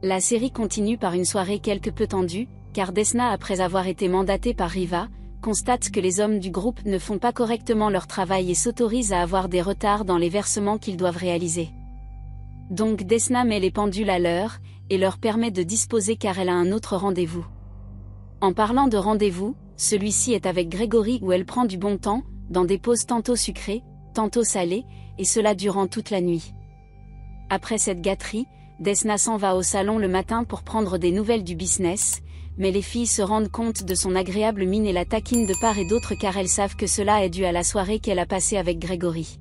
La série continue par une soirée quelque peu tendue, car Desna, après avoir été mandatée par Riva, constate que les hommes du groupe ne font pas correctement leur travail et s'autorise à avoir des retards dans les versements qu'ils doivent réaliser. Donc Desna met les pendules à l'heure, et leur permet de disposer car elle a un autre rendez-vous. En parlant de rendez-vous, celui-ci est avec Grégory où elle prend du bon temps, dans des pauses tantôt sucrées, tantôt salées, et cela durant toute la nuit. Après cette gâterie, Desna s'en va au salon le matin pour prendre des nouvelles du business, mais les filles se rendent compte de son agréable mine et la taquinent de part et d'autre car elles savent que cela est dû à la soirée qu'elle a passée avec Grégory.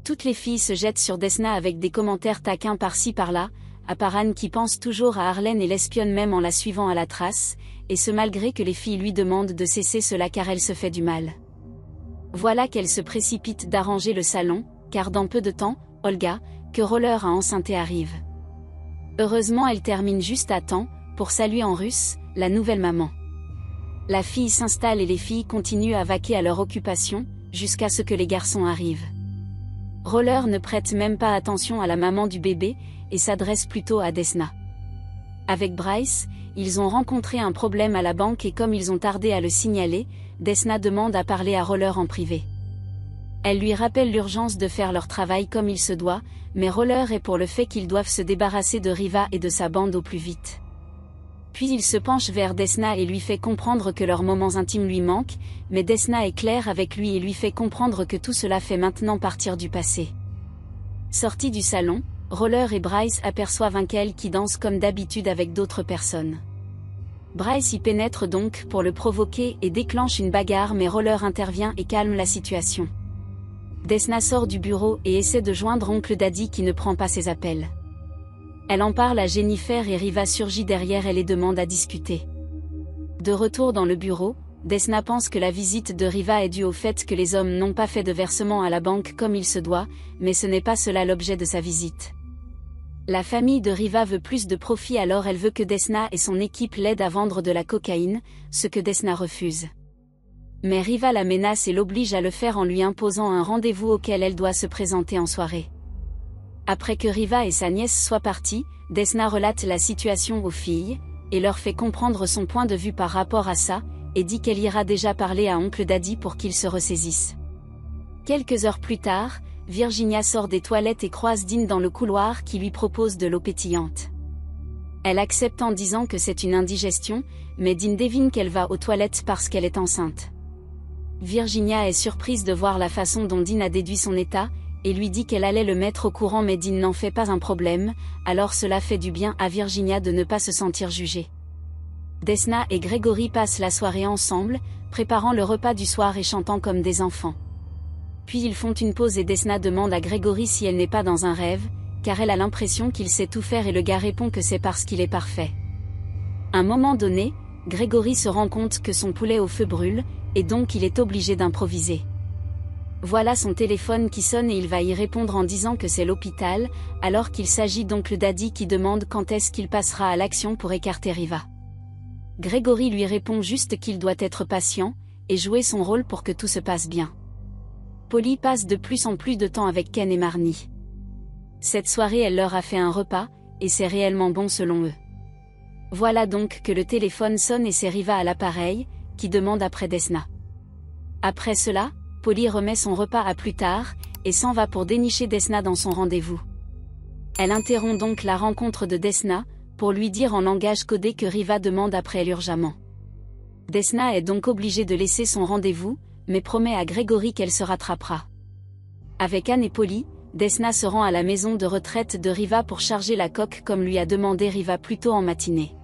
Toutes les filles se jettent sur Desna avec des commentaires taquins par-ci par-là, à part Anne qui pense toujours à Arlène et l'espionne même en la suivant à la trace, et ce malgré que les filles lui demandent de cesser cela car elle se fait du mal. Voilà qu'elle se précipite d'arranger le salon, car dans peu de temps, Olga, que Roller a enceintée arrive. Heureusement elle termine juste à temps, pour saluer en russe, la nouvelle maman. La fille s'installe et les filles continuent à vaquer à leur occupation, jusqu'à ce que les garçons arrivent. Roller ne prête même pas attention à la maman du bébé, et s'adresse plutôt à Desna. Avec Bryce, ils ont rencontré un problème à la banque et comme ils ont tardé à le signaler, Desna demande à parler à Roller en privé. Elle lui rappelle l'urgence de faire leur travail comme il se doit, mais Roller est pour le fait qu'ils doivent se débarrasser de Riva et de sa bande au plus vite. Puis il se penche vers Desna et lui fait comprendre que leurs moments intimes lui manquent, mais Desna est claire avec lui et lui fait comprendre que tout cela fait maintenant partir du passé. Sortis du salon, Roller et Bryce aperçoivent Uncle qui danse comme d'habitude avec d'autres personnes. Bryce y pénètre donc pour le provoquer et déclenche une bagarre mais Roller intervient et calme la situation. Desna sort du bureau et essaie de joindre oncle Daddy qui ne prend pas ses appels. Elle en parle à Jennifer et Riva surgit derrière elle et demande à discuter. De retour dans le bureau, Desna pense que la visite de Riva est due au fait que les hommes n'ont pas fait de versement à la banque comme il se doit, mais ce n'est pas cela l'objet de sa visite. La famille de Riva veut plus de profit alors elle veut que Desna et son équipe l'aident à vendre de la cocaïne, ce que Desna refuse. Mais Riva la menace et l'oblige à le faire en lui imposant un rendez-vous auquel elle doit se présenter en soirée. Après que Riva et sa nièce soient partis, Desna relate la situation aux filles, et leur fait comprendre son point de vue par rapport à ça, et dit qu'elle ira déjà parler à oncle Daddy pour qu'il se ressaisisse. Quelques heures plus tard, Virginia sort des toilettes et croise Dean dans le couloir qui lui propose de l'eau pétillante. Elle accepte en disant que c'est une indigestion, mais Dean devine qu'elle va aux toilettes parce qu'elle est enceinte. Virginia est surprise de voir la façon dont Dean a déduit son état, et lui dit qu'elle allait le mettre au courant mais Dean n'en fait pas un problème, alors cela fait du bien à Virginia de ne pas se sentir jugée. Desna et Grégory passent la soirée ensemble, préparant le repas du soir et chantant comme des enfants. Puis ils font une pause et Desna demande à Grégory si elle n'est pas dans un rêve, car elle a l'impression qu'il sait tout faire et le gars répond que c'est parce qu'il est parfait. À un moment donné, Grégory se rend compte que son poulet au feu brûle, et donc il est obligé d'improviser. Voilà son téléphone qui sonne et il va y répondre en disant que c'est l'hôpital, alors qu'il s'agit d'oncle Daddy qui demande quand est-ce qu'il passera à l'action pour écarter Riva. Grégory lui répond juste qu'il doit être patient, et jouer son rôle pour que tout se passe bien. Polly passe de plus en plus de temps avec Ken et Marnie. Cette soirée elle leur a fait un repas, et c'est réellement bon selon eux. Voilà donc que le téléphone sonne et c'est Riva à l'appareil, qui demande après Desna. Après cela, Polly remet son repas à plus tard, et s'en va pour dénicher Desna dans son rendez-vous. Elle interrompt donc la rencontre de Desna, pour lui dire en langage codé que Riva demande après elle urgemment. Desna est donc obligée de laisser son rendez-vous, mais promet à Grégory qu'elle se rattrapera. Avec Anne et Polly, Desna se rend à la maison de retraite de Riva pour charger la coque comme lui a demandé Riva plus tôt en matinée.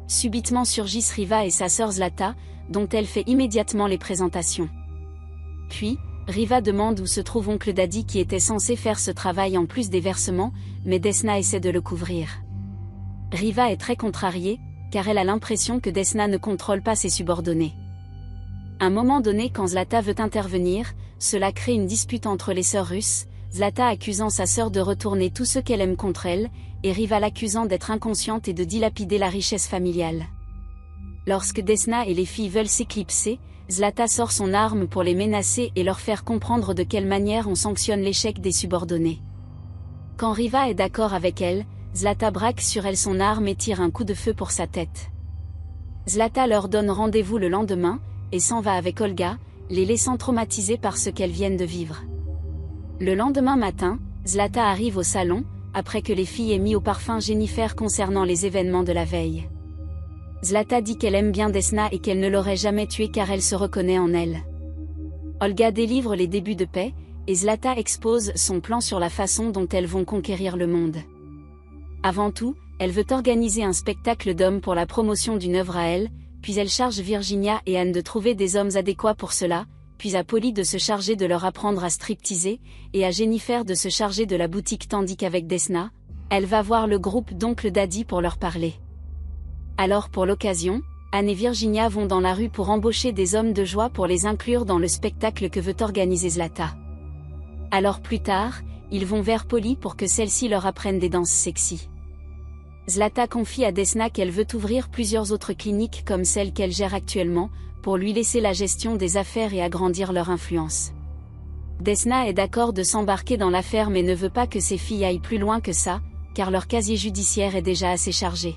Subitement surgissent Riva et sa sœur Zlata, dont elle fait immédiatement les présentations. Puis, Riva demande où se trouve oncle Daddy qui était censé faire ce travail en plus des versements, mais Desna essaie de le couvrir. Riva est très contrariée, car elle a l'impression que Desna ne contrôle pas ses subordonnés. À un moment donné quand Zlata veut intervenir, cela crée une dispute entre les sœurs russes, Zlata accusant sa sœur de retourner tout ce qu'elle aime contre elle, et Riva l'accusant d'être inconsciente et de dilapider la richesse familiale. Lorsque Desna et les filles veulent s'éclipser, Zlata sort son arme pour les menacer et leur faire comprendre de quelle manière on sanctionne l'échec des subordonnés. Quand Riva est d'accord avec elle, Zlata braque sur elle son arme et tire un coup de feu pour sa tête. Zlata leur donne rendez-vous le lendemain, et s'en va avec Olga, les laissant traumatisés par ce qu'elles viennent de vivre. Le lendemain matin, Zlata arrive au salon, après que les filles aient mis au parfum Jennifer concernant les événements de la veille. Zlata dit qu'elle aime bien Desna et qu'elle ne l'aurait jamais tuée car elle se reconnaît en elle. Olga délivre les débuts de paix, et Zlata expose son plan sur la façon dont elles vont conquérir le monde. Avant tout, elle veut organiser un spectacle d'hommes pour la promotion d'une œuvre à elle, puis elle charge Virginia et Anne de trouver des hommes adéquats pour cela, puis à Polly de se charger de leur apprendre à stripteaser, et à Jennifer de se charger de la boutique tandis qu'avec Desna, elle va voir le groupe d'Oncle Daddy pour leur parler. Alors pour l'occasion, Anne et Virginia vont dans la rue pour embaucher des hommes de joie pour les inclure dans le spectacle que veut organiser Zlata. Alors plus tard, ils vont vers Polly pour que celle-ci leur apprenne des danses sexy. Zlata confie à Desna qu'elle veut ouvrir plusieurs autres cliniques comme celle qu'elle gère actuellement, pour lui laisser la gestion des affaires et agrandir leur influence. Desna est d'accord de s'embarquer dans l'affaire mais ne veut pas que ses filles aillent plus loin que ça, car leur casier judiciaire est déjà assez chargé.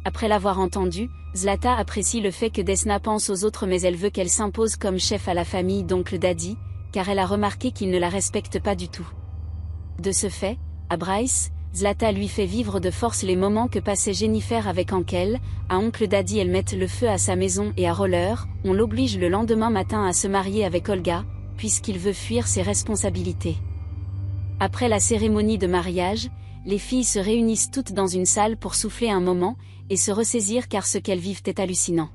Après l'avoir entendu, Zlata apprécie le fait que Desna pense aux autres mais elle veut qu'elle s'impose comme chef à la famille d'Oncle Daddy, car elle a remarqué qu'il ne la respecte pas du tout. De ce fait, à Bryce, Zlata lui fait vivre de force les moments que passait Jennifer avec Ankel, à Oncle Daddy elle met le feu à sa maison et à Roller, on l'oblige le lendemain matin à se marier avec Olga, puisqu'il veut fuir ses responsabilités. Après la cérémonie de mariage, les filles se réunissent toutes dans une salle pour souffler un moment, et se ressaisir car ce qu'elles vivent est hallucinant.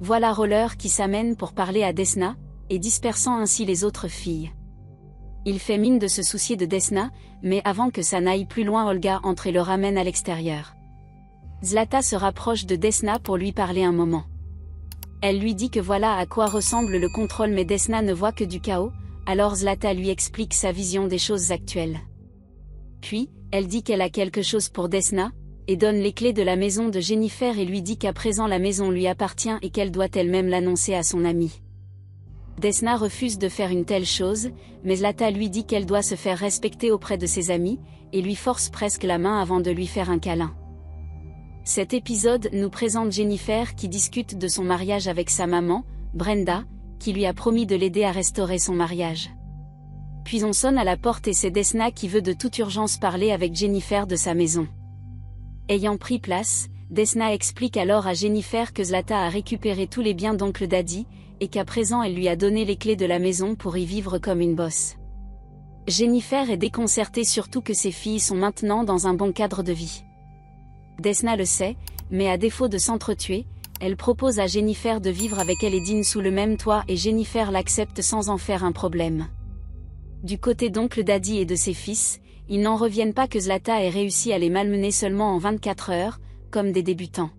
Voilà Roller qui s'amène pour parler à Desna, et dispersant ainsi les autres filles. Il fait mine de se soucier de Desna, mais avant que ça n'aille plus loin Olga entre et le ramène à l'extérieur. Zlata se rapproche de Desna pour lui parler un moment. Elle lui dit que voilà à quoi ressemble le contrôle mais Desna ne voit que du chaos, alors Zlata lui explique sa vision des choses actuelles. Puis, elle dit qu'elle a quelque chose pour Desna, et donne les clés de la maison de Jennifer et lui dit qu'à présent la maison lui appartient et qu'elle doit elle-même l'annoncer à son amie. Desna refuse de faire une telle chose, mais Zlata lui dit qu'elle doit se faire respecter auprès de ses amis, et lui force presque la main avant de lui faire un câlin. Cet épisode nous présente Jennifer qui discute de son mariage avec sa maman, Brenda, qui lui a promis de l'aider à restaurer son mariage. Puis on sonne à la porte et c'est Desna qui veut de toute urgence parler avec Jennifer de sa maison. Ayant pris place, Desna explique alors à Jennifer que Zlata a récupéré tous les biens d'Oncle Daddy, et qu'à présent elle lui a donné les clés de la maison pour y vivre comme une bosse. Jennifer est déconcertée surtout que ses filles sont maintenant dans un bon cadre de vie. Desna le sait, mais à défaut de s'entretuer, elle propose à Jennifer de vivre avec elle et Dean sous le même toit et Jennifer l'accepte sans en faire un problème. Du côté d'Oncle Daddy et de ses fils, ils n'en reviennent pas que Zlata ait réussi à les malmener seulement en 24 heures, comme des débutants.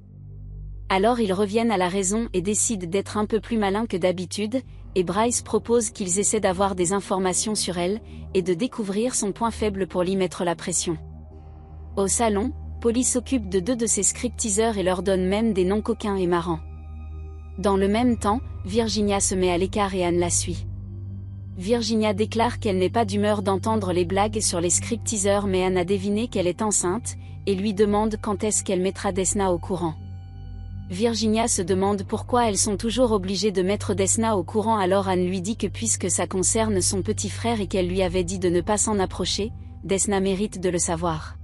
Alors ils reviennent à la raison et décident d'être un peu plus malins que d'habitude, et Bryce propose qu'ils essaient d'avoir des informations sur elle, et de découvrir son point faible pour lui mettre la pression. Au salon, Polly s'occupe de 2 de ses scripteaseurs et leur donne même des noms coquins et marrants. Dans le même temps, Virginia se met à l'écart et Anne la suit. Virginia déclare qu'elle n'est pas d'humeur d'entendre les blagues sur les scripteaseurs mais Anne a deviné qu'elle est enceinte, et lui demande quand est-ce qu'elle mettra Desna au courant. Virginia se demande pourquoi elles sont toujours obligées de mettre Desna au courant alors Anne lui dit que puisque ça concerne son petit frère et qu'elle lui avait dit de ne pas s'en approcher, Desna mérite de le savoir.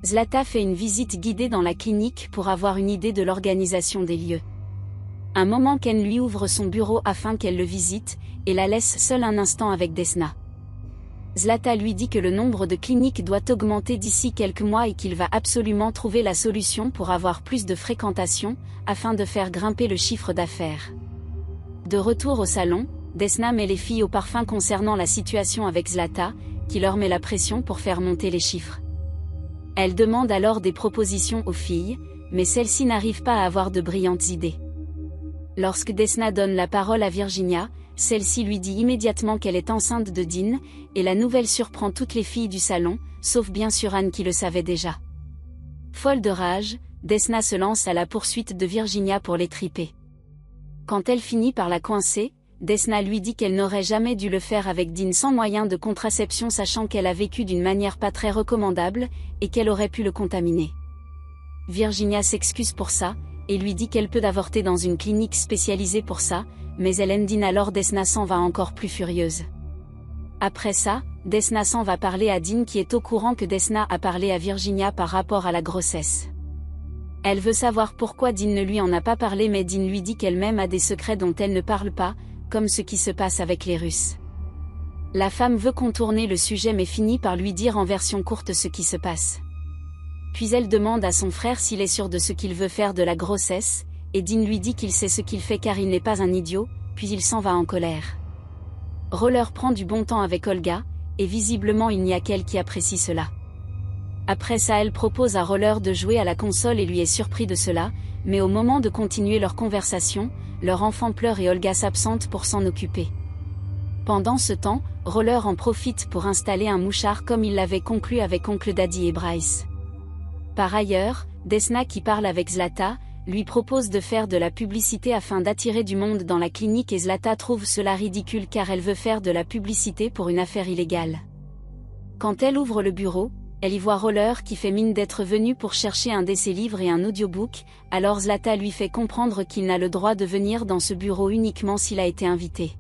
Zlata fait une visite guidée dans la clinique pour avoir une idée de l'organisation des lieux. Un moment qu'Anne lui ouvre son bureau afin qu'elle le visite, et la laisse seule un instant avec Desna. Zlata lui dit que le nombre de cliniques doit augmenter d'ici quelques mois et qu'il va absolument trouver la solution pour avoir plus de fréquentation, afin de faire grimper le chiffre d'affaires. De retour au salon, Desna met les filles au parfum concernant la situation avec Zlata, qui leur met la pression pour faire monter les chiffres. Elle demande alors des propositions aux filles, mais celles-ci n'arrivent pas à avoir de brillantes idées. Lorsque Desna donne la parole à Virginia, celle-ci lui dit immédiatement qu'elle est enceinte de Dean, et la nouvelle surprend toutes les filles du salon, sauf bien sûr Anne qui le savait déjà. Folle de rage, Desna se lance à la poursuite de Virginia pour l'étriper. Quand elle finit par la coincer, Desna lui dit qu'elle n'aurait jamais dû le faire avec Dean sans moyen de contraception, sachant qu'elle a vécu d'une manière pas très recommandable, et qu'elle aurait pu le contaminer. Virginia s'excuse pour ça, et lui dit qu'elle peut avorter dans une clinique spécialisée pour ça, mais elle aime Dean, alors Desna s'en va encore plus furieuse. Après ça, Desna s'en va parler à Dean, qui est au courant que Desna a parlé à Virginia par rapport à la grossesse. Elle veut savoir pourquoi Dean ne lui en a pas parlé, mais Dean lui dit qu'elle-même a des secrets dont elle ne parle pas, comme ce qui se passe avec les Russes. La femme veut contourner le sujet mais finit par lui dire en version courte ce qui se passe. Puis elle demande à son frère s'il est sûr de ce qu'il veut faire de la grossesse, et Dean lui dit qu'il sait ce qu'il fait car il n'est pas un idiot, puis il s'en va en colère. Roller prend du bon temps avec Olga, et visiblement il n'y a qu'elle qui apprécie cela. Après ça, elle propose à Roller de jouer à la console et lui est surpris de cela, mais au moment de continuer leur conversation, leur enfant pleure et Olga s'absente pour s'en occuper. Pendant ce temps, Roller en profite pour installer un mouchard comme il l'avait conclu avec Oncle Daddy et Bryce. Par ailleurs, Desna, qui parle avec Zlata, lui propose de faire de la publicité afin d'attirer du monde dans la clinique et Zlata trouve cela ridicule car elle veut faire de la publicité pour une affaire illégale. Quand elle ouvre le bureau, elle y voit Roller qui fait mine d'être venu pour chercher un de ses livres et un audiobook, alors Zlata lui fait comprendre qu'il n'a le droit de venir dans ce bureau uniquement s'il a été invité.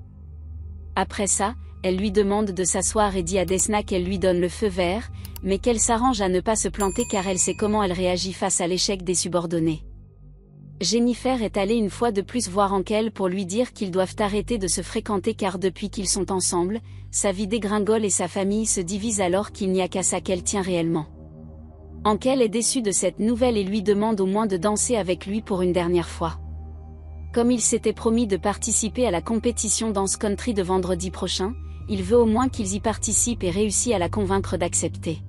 Après ça, elle lui demande de s'asseoir et dit à Desna qu'elle lui donne le feu vert, mais qu'elle s'arrange à ne pas se planter car elle sait comment elle réagit face à l'échec des subordonnés. Jennifer est allée une fois de plus voir Ankel pour lui dire qu'ils doivent arrêter de se fréquenter car depuis qu'ils sont ensemble, sa vie dégringole et sa famille se divise alors qu'il n'y a qu'à ça qu'elle tient réellement. Ankel est déçu de cette nouvelle et lui demande au moins de danser avec lui pour une dernière fois. Comme il s'était promis de participer à la compétition Dance Country de vendredi prochain, il veut au moins qu'ils y participent et réussit à la convaincre d'accepter.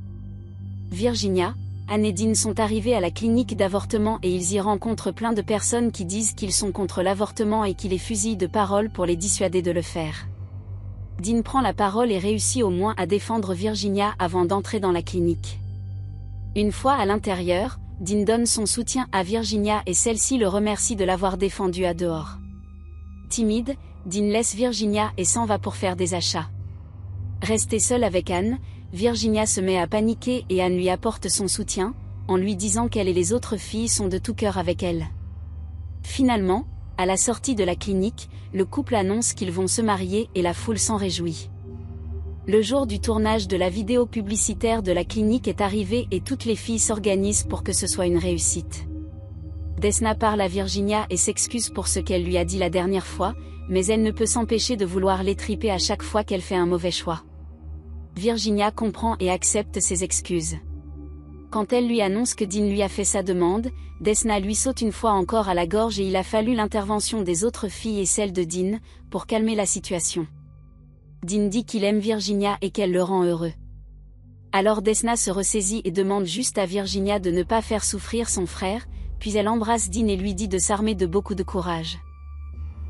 Virginia, Anne et Dean sont arrivés à la clinique d'avortement et ils y rencontrent plein de personnes qui disent qu'ils sont contre l'avortement et qui les fusillent de parole pour les dissuader de le faire. Dean prend la parole et réussit au moins à défendre Virginia avant d'entrer dans la clinique. Une fois à l'intérieur, Dean donne son soutien à Virginia et celle-ci le remercie de l'avoir défendue à dehors. Timide, Dean laisse Virginia et s'en va pour faire des achats. Restée seule avec Anne, Virginia se met à paniquer et Anne lui apporte son soutien, en lui disant qu'elle et les autres filles sont de tout cœur avec elle. Finalement, à la sortie de la clinique, le couple annonce qu'ils vont se marier et la foule s'en réjouit. Le jour du tournage de la vidéo publicitaire de la clinique est arrivé et toutes les filles s'organisent pour que ce soit une réussite. Desna parle à Virginia et s'excuse pour ce qu'elle lui a dit la dernière fois, mais elle ne peut s'empêcher de vouloir l'étriper à chaque fois qu'elle fait un mauvais choix. Virginia comprend et accepte ses excuses. Quand elle lui annonce que Dean lui a fait sa demande, Desna lui saute une fois encore à la gorge et il a fallu l'intervention des autres filles et celle de Dean, pour calmer la situation. Dean dit qu'il aime Virginia et qu'elle le rend heureux. Alors Desna se ressaisit et demande juste à Virginia de ne pas faire souffrir son frère, puis elle embrasse Dean et lui dit de s'armer de beaucoup de courage.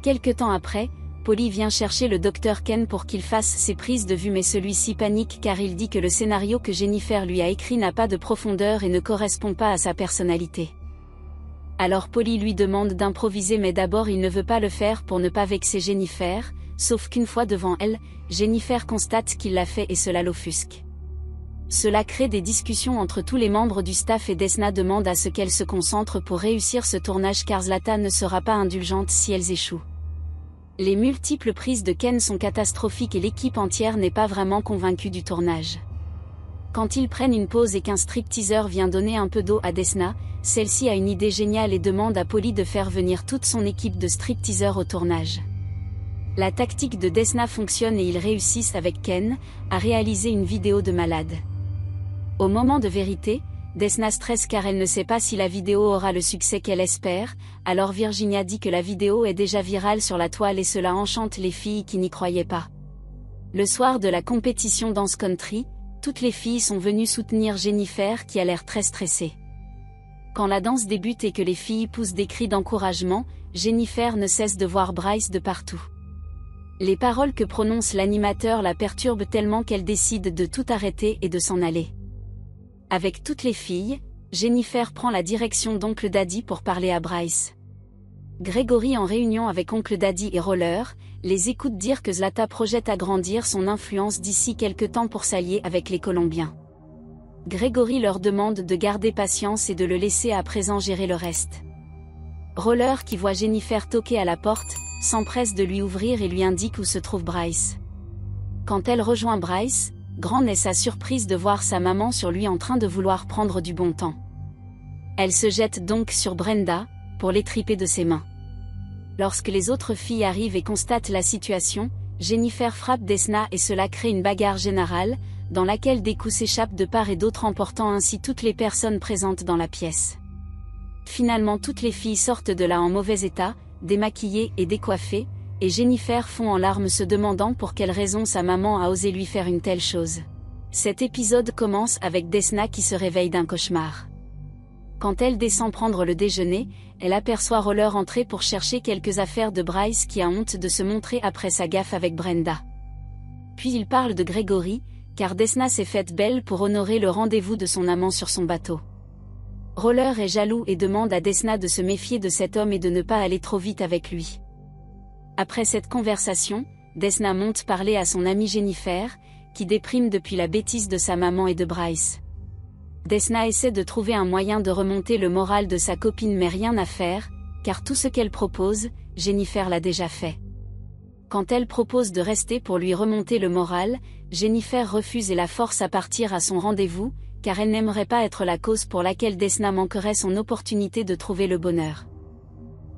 Quelque temps après, Polly vient chercher le docteur Ken pour qu'il fasse ses prises de vue mais celui-ci panique car il dit que le scénario que Jennifer lui a écrit n'a pas de profondeur et ne correspond pas à sa personnalité. Alors Polly lui demande d'improviser mais d'abord il ne veut pas le faire pour ne pas vexer Jennifer, sauf qu'une fois devant elle, Jennifer constate qu'il l'a fait et cela l'offusque. Cela crée des discussions entre tous les membres du staff et Desna demande à ce qu'elle se concentre pour réussir ce tournage car Zlata ne sera pas indulgente si elles échouent. Les multiples prises de Ken sont catastrophiques et l'équipe entière n'est pas vraiment convaincue du tournage. Quand ils prennent une pause et qu'un stripteaseur vient donner un peu d'eau à Desna, celle-ci a une idée géniale et demande à Polly de faire venir toute son équipe de stripteaseurs au tournage. La tactique de Desna fonctionne et ils réussissent avec Ken à réaliser une vidéo de malade. Au moment de vérité, Desna stresse car elle ne sait pas si la vidéo aura le succès qu'elle espère, alors Virginia dit que la vidéo est déjà virale sur la toile et cela enchante les filles qui n'y croyaient pas. Le soir de la compétition Dance Country, toutes les filles sont venues soutenir Jennifer qui a l'air très stressée. Quand la danse débute et que les filles poussent des cris d'encouragement, Jennifer ne cesse de voir Bryce de partout. Les paroles que prononce l'animateur la perturbent tellement qu'elle décide de tout arrêter et de s'en aller. Avec toutes les filles, Jennifer prend la direction d'Oncle Daddy pour parler à Bryce. Gregory en réunion avec Oncle Daddy et Roller, les écoute dire que Zlata projette agrandir son influence d'ici quelque temps pour s'allier avec les Colombiens. Grégory leur demande de garder patience et de le laisser à présent gérer le reste. Roller, qui voit Jennifer toquer à la porte, s'empresse de lui ouvrir et lui indique où se trouve Bryce. Quand elle rejoint Bryce, grande est sa surprise de voir sa maman sur lui en train de vouloir prendre du bon temps. Elle se jette donc sur Brenda, pour l'étriper de ses mains. Lorsque les autres filles arrivent et constatent la situation, Jennifer frappe Desna et cela crée une bagarre générale, dans laquelle des coups s'échappent de part et d'autre emportant ainsi toutes les personnes présentes dans la pièce. Finalement toutes les filles sortent de là en mauvais état, démaquillées et décoiffées, et Jennifer fond en larmes se demandant pour quelle raison sa maman a osé lui faire une telle chose. Cet épisode commence avec Desna qui se réveille d'un cauchemar. Quand elle descend prendre le déjeuner, elle aperçoit Roller entrer pour chercher quelques affaires de Bryce qui a honte de se montrer après sa gaffe avec Brenda. Puis il parle de Grégory, car Desna s'est faite belle pour honorer le rendez-vous de son amant sur son bateau. Roller est jaloux et demande à Desna de se méfier de cet homme et de ne pas aller trop vite avec lui. Après cette conversation, Desna monte parler à son amie Jennifer, qui déprime depuis la bêtise de sa maman et de Bryce. Desna essaie de trouver un moyen de remonter le moral de sa copine mais rien à faire, car tout ce qu'elle propose, Jennifer l'a déjà fait. Quand elle propose de rester pour lui remonter le moral, Jennifer refuse et la force à partir à son rendez-vous, car elle n'aimerait pas être la cause pour laquelle Desna manquerait son opportunité de trouver le bonheur.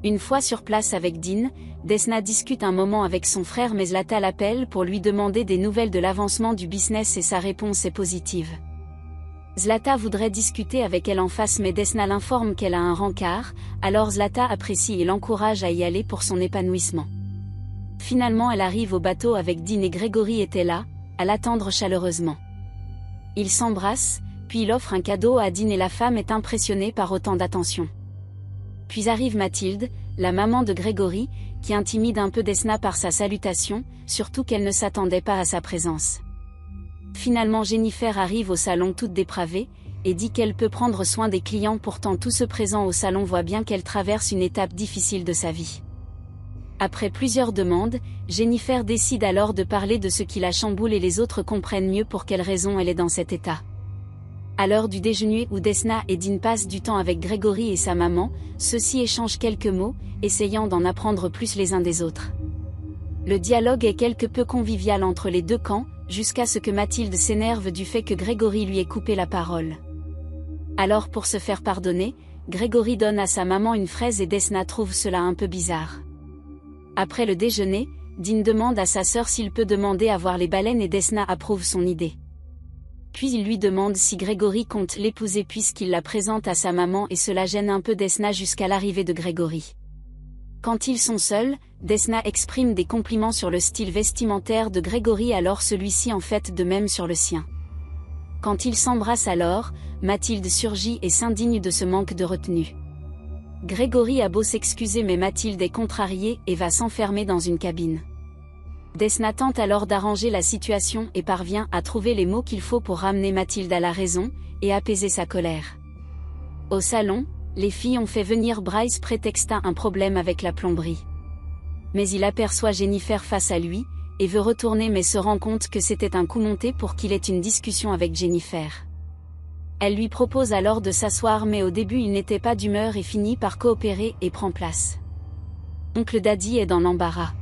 Une fois sur place avec Dean, Desna discute un moment avec son frère mais Zlata l'appelle pour lui demander des nouvelles de l'avancement du business et sa réponse est positive. Zlata voudrait discuter avec elle en face mais Desna l'informe qu'elle a un rencard, alors Zlata apprécie et l'encourage à y aller pour son épanouissement. Finalement elle arrive au bateau avec Dean et Grégory était là, à l'attendre chaleureusement. Ils s'embrassent, puis il offre un cadeau à Dean et la femme est impressionnée par autant d'attention. Puis arrive Mathilde, la maman de Grégory, qui intimide un peu Desna par sa salutation, surtout qu'elle ne s'attendait pas à sa présence. Finalement Jennifer arrive au salon toute dépravée, et dit qu'elle peut prendre soin des clients pourtant tous ceux présents au salon voient bien qu'elle traverse une étape difficile de sa vie. Après plusieurs demandes, Jennifer décide alors de parler de ce qui la chamboule et les autres comprennent mieux pour quelle raison elle est dans cet état. À l'heure du déjeuner où Desna et Dean passent du temps avec Grégory et sa maman, ceux-ci échangent quelques mots, essayant d'en apprendre plus les uns des autres. Le dialogue est quelque peu convivial entre les deux camps, jusqu'à ce que Mathilde s'énerve du fait que Grégory lui ait coupé la parole. Alors pour se faire pardonner, Grégory donne à sa maman une fraise et Desna trouve cela un peu bizarre. Après le déjeuner, Dean demande à sa sœur s'il peut demander à voir les baleines et Desna approuve son idée. Puis il lui demande si Grégory compte l'épouser puisqu'il la présente à sa maman et cela gêne un peu Desna jusqu'à l'arrivée de Grégory. Quand ils sont seuls, Desna exprime des compliments sur le style vestimentaire de Grégory alors celui-ci en fait de même sur le sien. Quand ils s'embrassent alors, Mathilde surgit et s'indigne de ce manque de retenue. Grégory a beau s'excuser mais Mathilde est contrariée et va s'enfermer dans une cabine. Desna tente alors d'arranger la situation et parvient à trouver les mots qu'il faut pour ramener Mathilde à la raison, et apaiser sa colère. Au salon, les filles ont fait venir Bryce prétextant un problème avec la plomberie. Mais il aperçoit Jennifer face à lui, et veut retourner mais se rend compte que c'était un coup monté pour qu'il ait une discussion avec Jennifer. Elle lui propose alors de s'asseoir mais au début il n'était pas d'humeur et finit par coopérer et prend place. Oncle Daddy est dans l'embarras.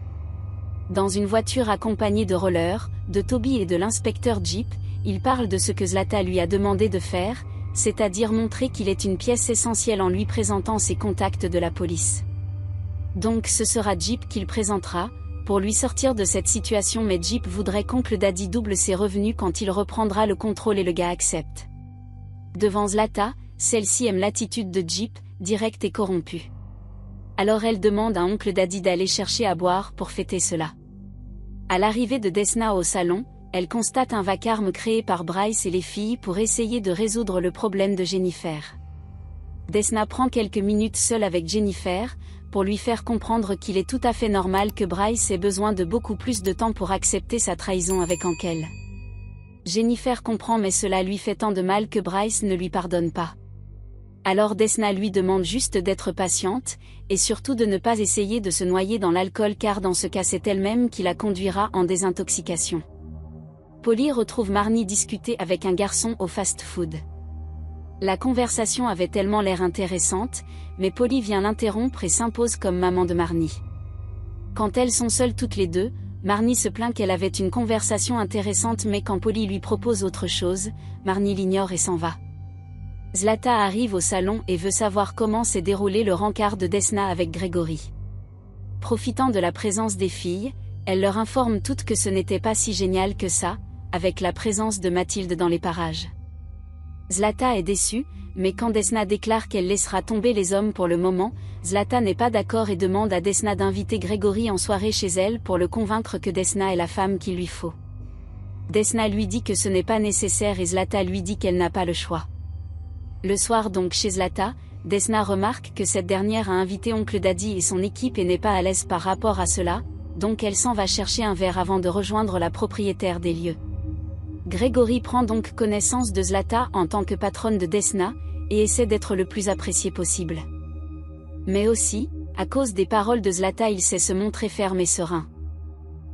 Dans une voiture accompagnée de Roller, de Toby et de l'inspecteur Jeep, il parle de ce que Zlata lui a demandé de faire, c'est-à-dire montrer qu'il est une pièce essentielle en lui présentant ses contacts de la police. Donc ce sera Jeep qu'il présentera, pour lui sortir de cette situation mais Jeep voudrait qu'oncle Daddy double ses revenus quand il reprendra le contrôle et le gars accepte. Devant Zlata, celle-ci aime l'attitude de Jeep, directe et corrompue. Alors elle demande à oncle Daddy d'aller chercher à boire pour fêter cela. À l'arrivée de Desna au salon, elle constate un vacarme créé par Bryce et les filles pour essayer de résoudre le problème de Jennifer. Desna prend quelques minutes seule avec Jennifer, pour lui faire comprendre qu'il est tout à fait normal que Bryce ait besoin de beaucoup plus de temps pour accepter sa trahison avec Ankel. Jennifer comprend mais cela lui fait tant de mal que Bryce ne lui pardonne pas. Alors Desna lui demande juste d'être patiente, et surtout de ne pas essayer de se noyer dans l'alcool car dans ce cas c'est elle-même qui la conduira en désintoxication. Polly retrouve Marnie discuter avec un garçon au fast-food. La conversation avait tellement l'air intéressante, mais Polly vient l'interrompre et s'impose comme maman de Marnie. Quand elles sont seules toutes les deux, Marnie se plaint qu'elle avait une conversation intéressante mais quand Polly lui propose autre chose, Marnie l'ignore et s'en va. Zlata arrive au salon et veut savoir comment s'est déroulé le rencard de Desna avec Grégory. Profitant de la présence des filles, elle leur informe toutes que ce n'était pas si génial que ça, avec la présence de Mathilde dans les parages. Zlata est déçue, mais quand Desna déclare qu'elle laissera tomber les hommes pour le moment, Zlata n'est pas d'accord et demande à Desna d'inviter Grégory en soirée chez elle pour le convaincre que Desna est la femme qu'il lui faut. Desna lui dit que ce n'est pas nécessaire et Zlata lui dit qu'elle n'a pas le choix. Le soir donc chez Zlata, Desna remarque que cette dernière a invité Oncle Daddy et son équipe et n'est pas à l'aise par rapport à cela, donc elle s'en va chercher un verre avant de rejoindre la propriétaire des lieux. Grégory prend donc connaissance de Zlata en tant que patronne de Desna, et essaie d'être le plus apprécié possible. Mais aussi, à cause des paroles de Zlata il sait se montrer ferme et serein.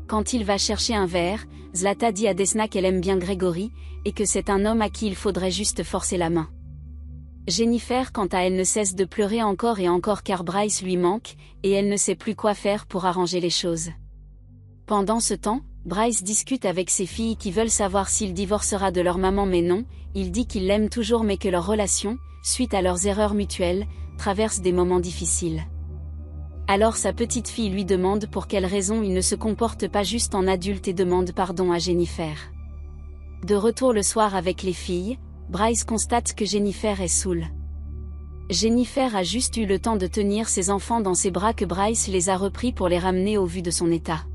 Quand il va chercher un verre, Zlata dit à Desna qu'elle aime bien Grégory, et que c'est un homme à qui il faudrait juste forcer la main. Jennifer quant à elle ne cesse de pleurer encore et encore car Bryce lui manque, et elle ne sait plus quoi faire pour arranger les choses. Pendant ce temps, Bryce discute avec ses filles qui veulent savoir s'il divorcera de leur maman mais non, il dit qu'il l'aime toujours mais que leur relation, suite à leurs erreurs mutuelles, traverse des moments difficiles. Alors sa petite fille lui demande pour quelle raison il ne se comporte pas juste en adulte et demande pardon à Jennifer. De retour le soir avec les filles, Bryce constate que Jennifer est saoule. Jennifer a juste eu le temps de tenir ses enfants dans ses bras que Bryce les a repris pour les ramener au vu de son état.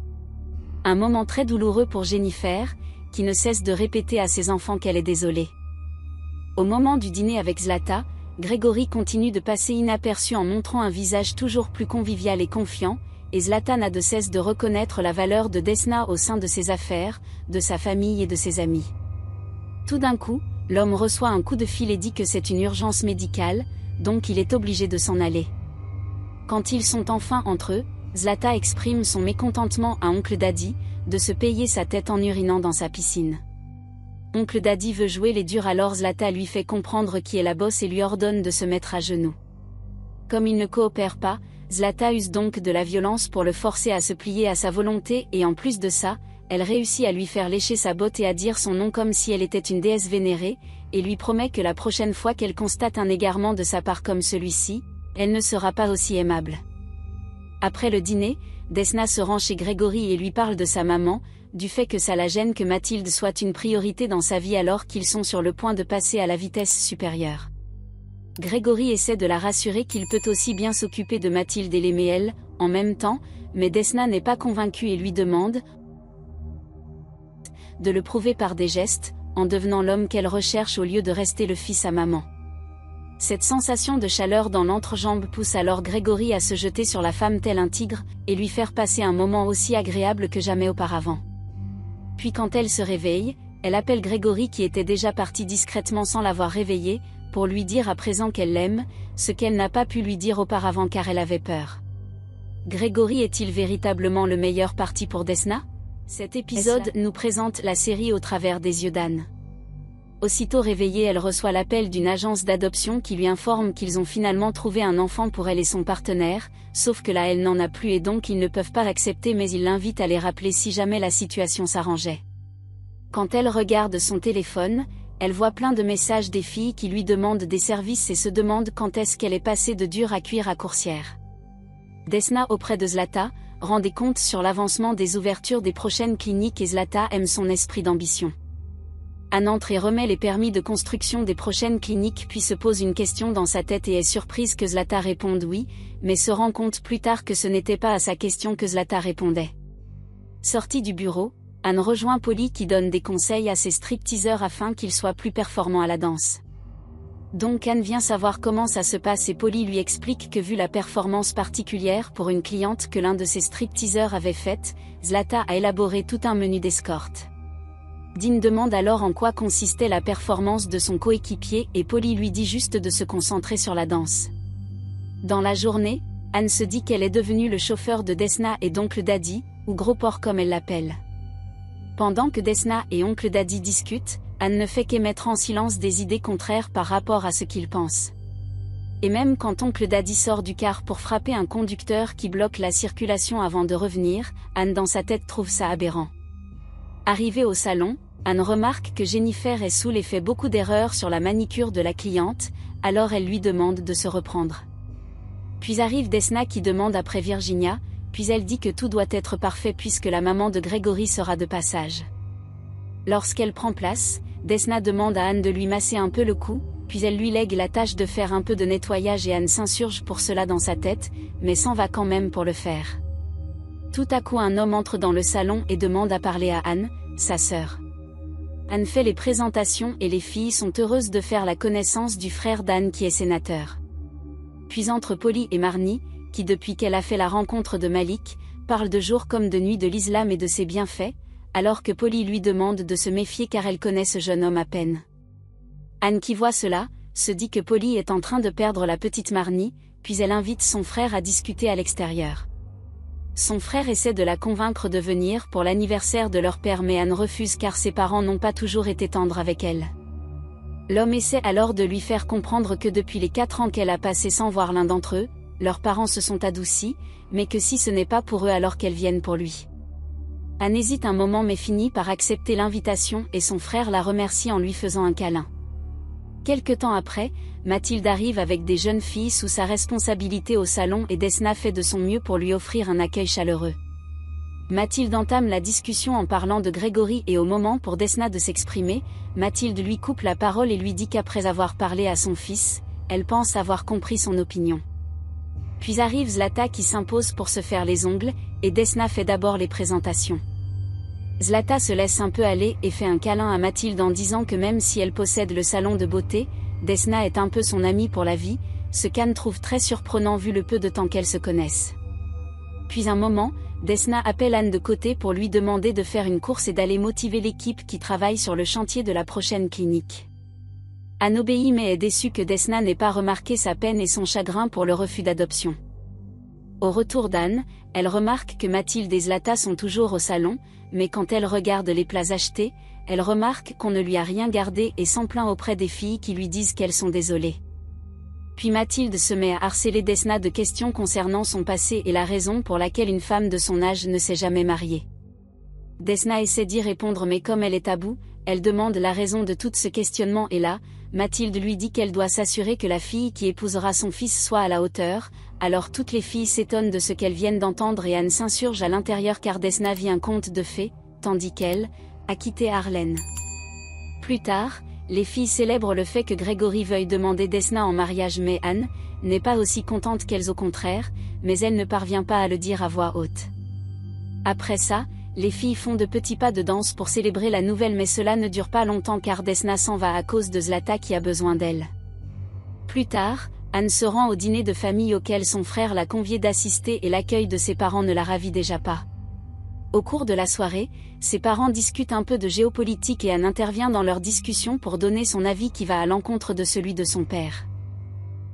Un moment très douloureux pour Jennifer, qui ne cesse de répéter à ses enfants qu'elle est désolée. Au moment du dîner avec Zlata, Grégory continue de passer inaperçu en montrant un visage toujours plus convivial et confiant, et Zlata n'a de cesse de reconnaître la valeur de Desna au sein de ses affaires, de sa famille et de ses amis. Tout d'un coup, l'homme reçoit un coup de fil et dit que c'est une urgence médicale, donc il est obligé de s'en aller. Quand ils sont enfin entre eux, Zlata exprime son mécontentement à Oncle Daddy, de se payer sa tête en urinant dans sa piscine. Oncle Daddy veut jouer les durs alors Zlata lui fait comprendre qui est la bosse et lui ordonne de se mettre à genoux. Comme il ne coopère pas, Zlata use donc de la violence pour le forcer à se plier à sa volonté et en plus de ça, elle réussit à lui faire lécher sa botte et à dire son nom comme si elle était une déesse vénérée, et lui promet que la prochaine fois qu'elle constate un égarement de sa part comme celui-ci, elle ne sera pas aussi aimable. Après le dîner, Desna se rend chez Grégory et lui parle de sa maman, du fait que ça la gêne que Mathilde soit une priorité dans sa vie alors qu'ils sont sur le point de passer à la vitesse supérieure. Grégory essaie de la rassurer qu'il peut aussi bien s'occuper de Mathilde et l'aimer elle, en même temps, mais Desna n'est pas convaincue et lui demande de le prouver par des gestes, en devenant l'homme qu'elle recherche au lieu de rester le fils à maman. Cette sensation de chaleur dans l'entrejambe pousse alors Grégory à se jeter sur la femme tel un tigre, et lui faire passer un moment aussi agréable que jamais auparavant. Puis quand elle se réveille, elle appelle Grégory qui était déjà parti discrètement sans l'avoir réveillé, pour lui dire à présent qu'elle l'aime, ce qu'elle n'a pas pu lui dire auparavant car elle avait peur. Grégory est-il véritablement le meilleur parti pour Desna? Cet épisode nous présente la série au travers des yeux d'Anne. Aussitôt réveillée, elle reçoit l'appel d'une agence d'adoption qui lui informe qu'ils ont finalement trouvé un enfant pour elle et son partenaire, sauf que là elle n'en a plus et donc ils ne peuvent pas l'accepter mais ils l'invitent à les rappeler si jamais la situation s'arrangeait. Quand elle regarde son téléphone, elle voit plein de messages des filles qui lui demandent des services et se demande quand est-ce qu'elle est passée de dur à cuire à coursière. Desna auprès de Zlata, rend des comptes sur l'avancement des ouvertures des prochaines cliniques et Zlata aime son esprit d'ambition. Anne entre et remet les permis de construction des prochaines cliniques puis se pose une question dans sa tête et est surprise que Zlata réponde oui, mais se rend compte plus tard que ce n'était pas à sa question que Zlata répondait. Sortie du bureau, Anne rejoint Polly qui donne des conseils à ses stripteaseurs afin qu'ils soient plus performants à la danse. Donc Anne vient savoir comment ça se passe et Polly lui explique que vu la performance particulière pour une cliente que l'un de ses stripteaseurs avait faite, Zlata a élaboré tout un menu d'escorte. Dean demande alors en quoi consistait la performance de son coéquipier et Polly lui dit juste de se concentrer sur la danse. Dans la journée, Anne se dit qu'elle est devenue le chauffeur de Desna et d'Oncle Daddy, ou Gros Porc comme elle l'appelle. Pendant que Desna et Oncle Daddy discutent, Anne ne fait qu'émettre en silence des idées contraires par rapport à ce qu'ils pensent. Et même quand Oncle Daddy sort du car pour frapper un conducteur qui bloque la circulation avant de revenir, Anne dans sa tête trouve ça aberrant. Arrivée au salon, Anne remarque que Jennifer est saoule et fait beaucoup d'erreurs sur la manicure de la cliente, alors elle lui demande de se reprendre. Puis arrive Desna qui demande après Virginia, puis elle dit que tout doit être parfait puisque la maman de Gregory sera de passage. Lorsqu'elle prend place, Desna demande à Anne de lui masser un peu le cou, puis elle lui lègue la tâche de faire un peu de nettoyage et Anne s'insurge pour cela dans sa tête, mais s'en va quand même pour le faire. Tout à coup un homme entre dans le salon et demande à parler à Anne, sa sœur. Anne fait les présentations et les filles sont heureuses de faire la connaissance du frère d'Anne qui est sénateur. Puis entre Polly et Marnie, qui depuis qu'elle a fait la rencontre de Malik, parle de jour comme de nuit de l'islam et de ses bienfaits, alors que Polly lui demande de se méfier car elle connaît ce jeune homme à peine. Anne qui voit cela, se dit que Polly est en train de perdre la petite Marnie, puis elle invite son frère à discuter à l'extérieur. Son frère essaie de la convaincre de venir pour l'anniversaire de leur père mais Anne refuse car ses parents n'ont pas toujours été tendres avec elle. L'homme essaie alors de lui faire comprendre que depuis les 4 ans qu'elle a passé sans voir l'un d'entre eux, leurs parents se sont adoucis, mais que si ce n'est pas pour eux alors qu'elles viennent pour lui. Anne hésite un moment mais finit par accepter l'invitation et son frère la remercie en lui faisant un câlin. Quelque temps après, Mathilde arrive avec des jeunes filles sous sa responsabilité au salon et Desna fait de son mieux pour lui offrir un accueil chaleureux. Mathilde entame la discussion en parlant de Gregory et au moment pour Desna de s'exprimer, Mathilde lui coupe la parole et lui dit qu'après avoir parlé à son fils, elle pense avoir compris son opinion. Puis arrive Zlata qui s'impose pour se faire les ongles, et Desna fait d'abord les présentations. Zlata se laisse un peu aller et fait un câlin à Mathilde en disant que même si elle possède le salon de beauté, Desna est un peu son amie pour la vie, ce qu'Anne trouve très surprenant vu le peu de temps qu'elles se connaissent. Puis un moment, Desna appelle Anne de côté pour lui demander de faire une course et d'aller motiver l'équipe qui travaille sur le chantier de la prochaine clinique. Anne obéit mais est déçue que Desna n'ait pas remarqué sa peine et son chagrin pour le refus d'adoption. Au retour d'Anne, elle remarque que Mathilde et Zlata sont toujours au salon, mais quand elle regarde les plats achetés, elle remarque qu'on ne lui a rien gardé et s'en plaint auprès des filles qui lui disent qu'elles sont désolées. Puis Mathilde se met à harceler Desna de questions concernant son passé et la raison pour laquelle une femme de son âge ne s'est jamais mariée. Desna essaie d'y répondre mais comme elle est à bout, elle demande la raison de tout ce questionnement et là, Mathilde lui dit qu'elle doit s'assurer que la fille qui épousera son fils soit à la hauteur, alors toutes les filles s'étonnent de ce qu'elles viennent d'entendre et Anne s'insurge à l'intérieur car Desna vit un conte de fées, tandis qu'elle a quitté Harlem. Plus tard, les filles célèbrent le fait que Gregory veuille demander Desna en mariage mais Anne n'est pas aussi contente qu'elles au contraire, mais elle ne parvient pas à le dire à voix haute. Après ça, les filles font de petits pas de danse pour célébrer la nouvelle mais cela ne dure pas longtemps car Desna s'en va à cause de Zlata qui a besoin d'elle. Plus tard, Anne se rend au dîner de famille auquel son frère l'a conviée d'assister et l'accueil de ses parents ne la ravit déjà pas. Au cours de la soirée, ses parents discutent un peu de géopolitique et Anne intervient dans leur discussion pour donner son avis qui va à l'encontre de celui de son père.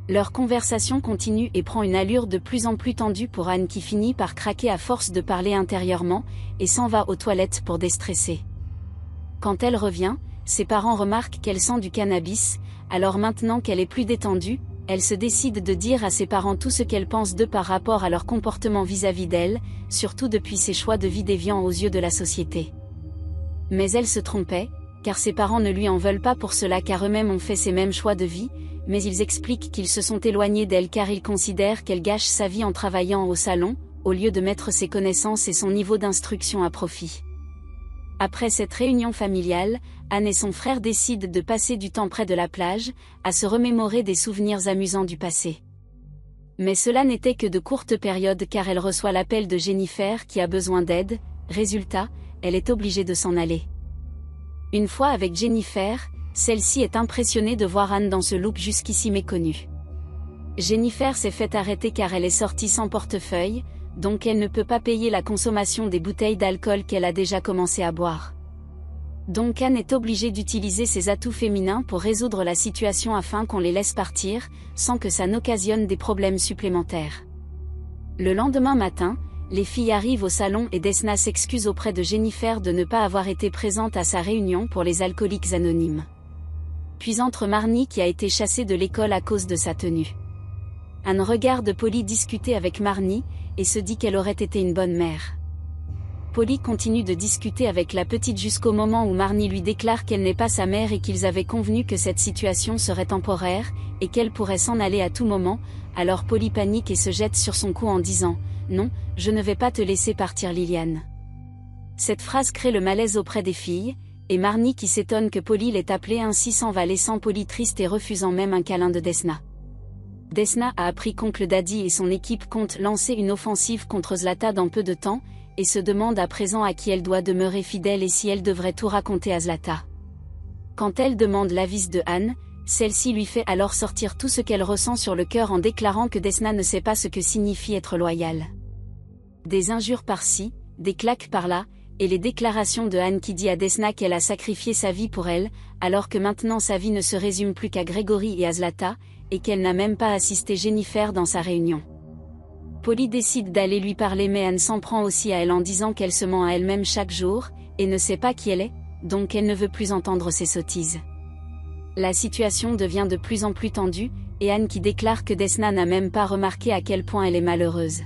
Leur conversation continue et prend une allure de plus en plus tendue pour Anne qui finit par craquer à force de parler intérieurement, et s'en va aux toilettes pour déstresser. Quand elle revient, ses parents remarquent qu'elle sent du cannabis, alors maintenant qu'elle est plus détendue, elle se décide de dire à ses parents tout ce qu'elle pense d'eux par rapport à leur comportement vis-à-vis d'elle, surtout depuis ses choix de vie déviants aux yeux de la société. Mais elle se trompait, car ses parents ne lui en veulent pas pour cela car eux-mêmes ont fait ces mêmes choix de vie, mais ils expliquent qu'ils se sont éloignés d'elle car ils considèrent qu'elle gâche sa vie en travaillant au salon, au lieu de mettre ses connaissances et son niveau d'instruction à profit. Après cette réunion familiale, Anne et son frère décident de passer du temps près de la plage, à se remémorer des souvenirs amusants du passé. Mais cela n'était que de courtes périodes car elle reçoit l'appel de Jennifer qui a besoin d'aide, résultat, elle est obligée de s'en aller. Une fois avec Jennifer, celle-ci est impressionnée de voir Anne dans ce look jusqu'ici méconnu. Jennifer s'est fait arrêter car elle est sortie sans portefeuille, donc elle ne peut pas payer la consommation des bouteilles d'alcool qu'elle a déjà commencé à boire. Donc Anne est obligée d'utiliser ses atouts féminins pour résoudre la situation afin qu'on les laisse partir, sans que ça n'occasionne des problèmes supplémentaires. Le lendemain matin, les filles arrivent au salon et Desna s'excuse auprès de Jennifer de ne pas avoir été présente à sa réunion pour les alcooliques anonymes. Puis entre Marnie qui a été chassée de l'école à cause de sa tenue. Anne regarde Polly discuter avec Marnie, et se dit qu'elle aurait été une bonne mère. Polly continue de discuter avec la petite jusqu'au moment où Marnie lui déclare qu'elle n'est pas sa mère et qu'ils avaient convenu que cette situation serait temporaire, et qu'elle pourrait s'en aller à tout moment. Alors Polly panique et se jette sur son cou en disant « Non, je ne vais pas te laisser partir Liliane ». Cette phrase crée le malaise auprès des filles, et Marnie qui s'étonne que Polly l'ait appelée ainsi s'en va laissant Polly triste et refusant même un câlin de Desna. Desna a appris qu'oncle Daddy et son équipe comptent lancer une offensive contre Zlata dans peu de temps, et se demande à présent à qui elle doit demeurer fidèle et si elle devrait tout raconter à Zlata. Quand elle demande l'avis de Anne, celle-ci lui fait alors sortir tout ce qu'elle ressent sur le cœur en déclarant que Desna ne sait pas ce que signifie être loyal. Des injures par-ci, des claques par-là, et les déclarations de Anne qui dit à Desna qu'elle a sacrifié sa vie pour elle, alors que maintenant sa vie ne se résume plus qu'à Grégory et à Zlata, et qu'elle n'a même pas assisté Jennifer dans sa réunion. Polly décide d'aller lui parler mais Anne s'en prend aussi à elle en disant qu'elle se ment à elle-même chaque jour, et ne sait pas qui elle est, donc elle ne veut plus entendre ses sottises. La situation devient de plus en plus tendue, et Anne qui déclare que Desna n'a même pas remarqué à quel point elle est malheureuse.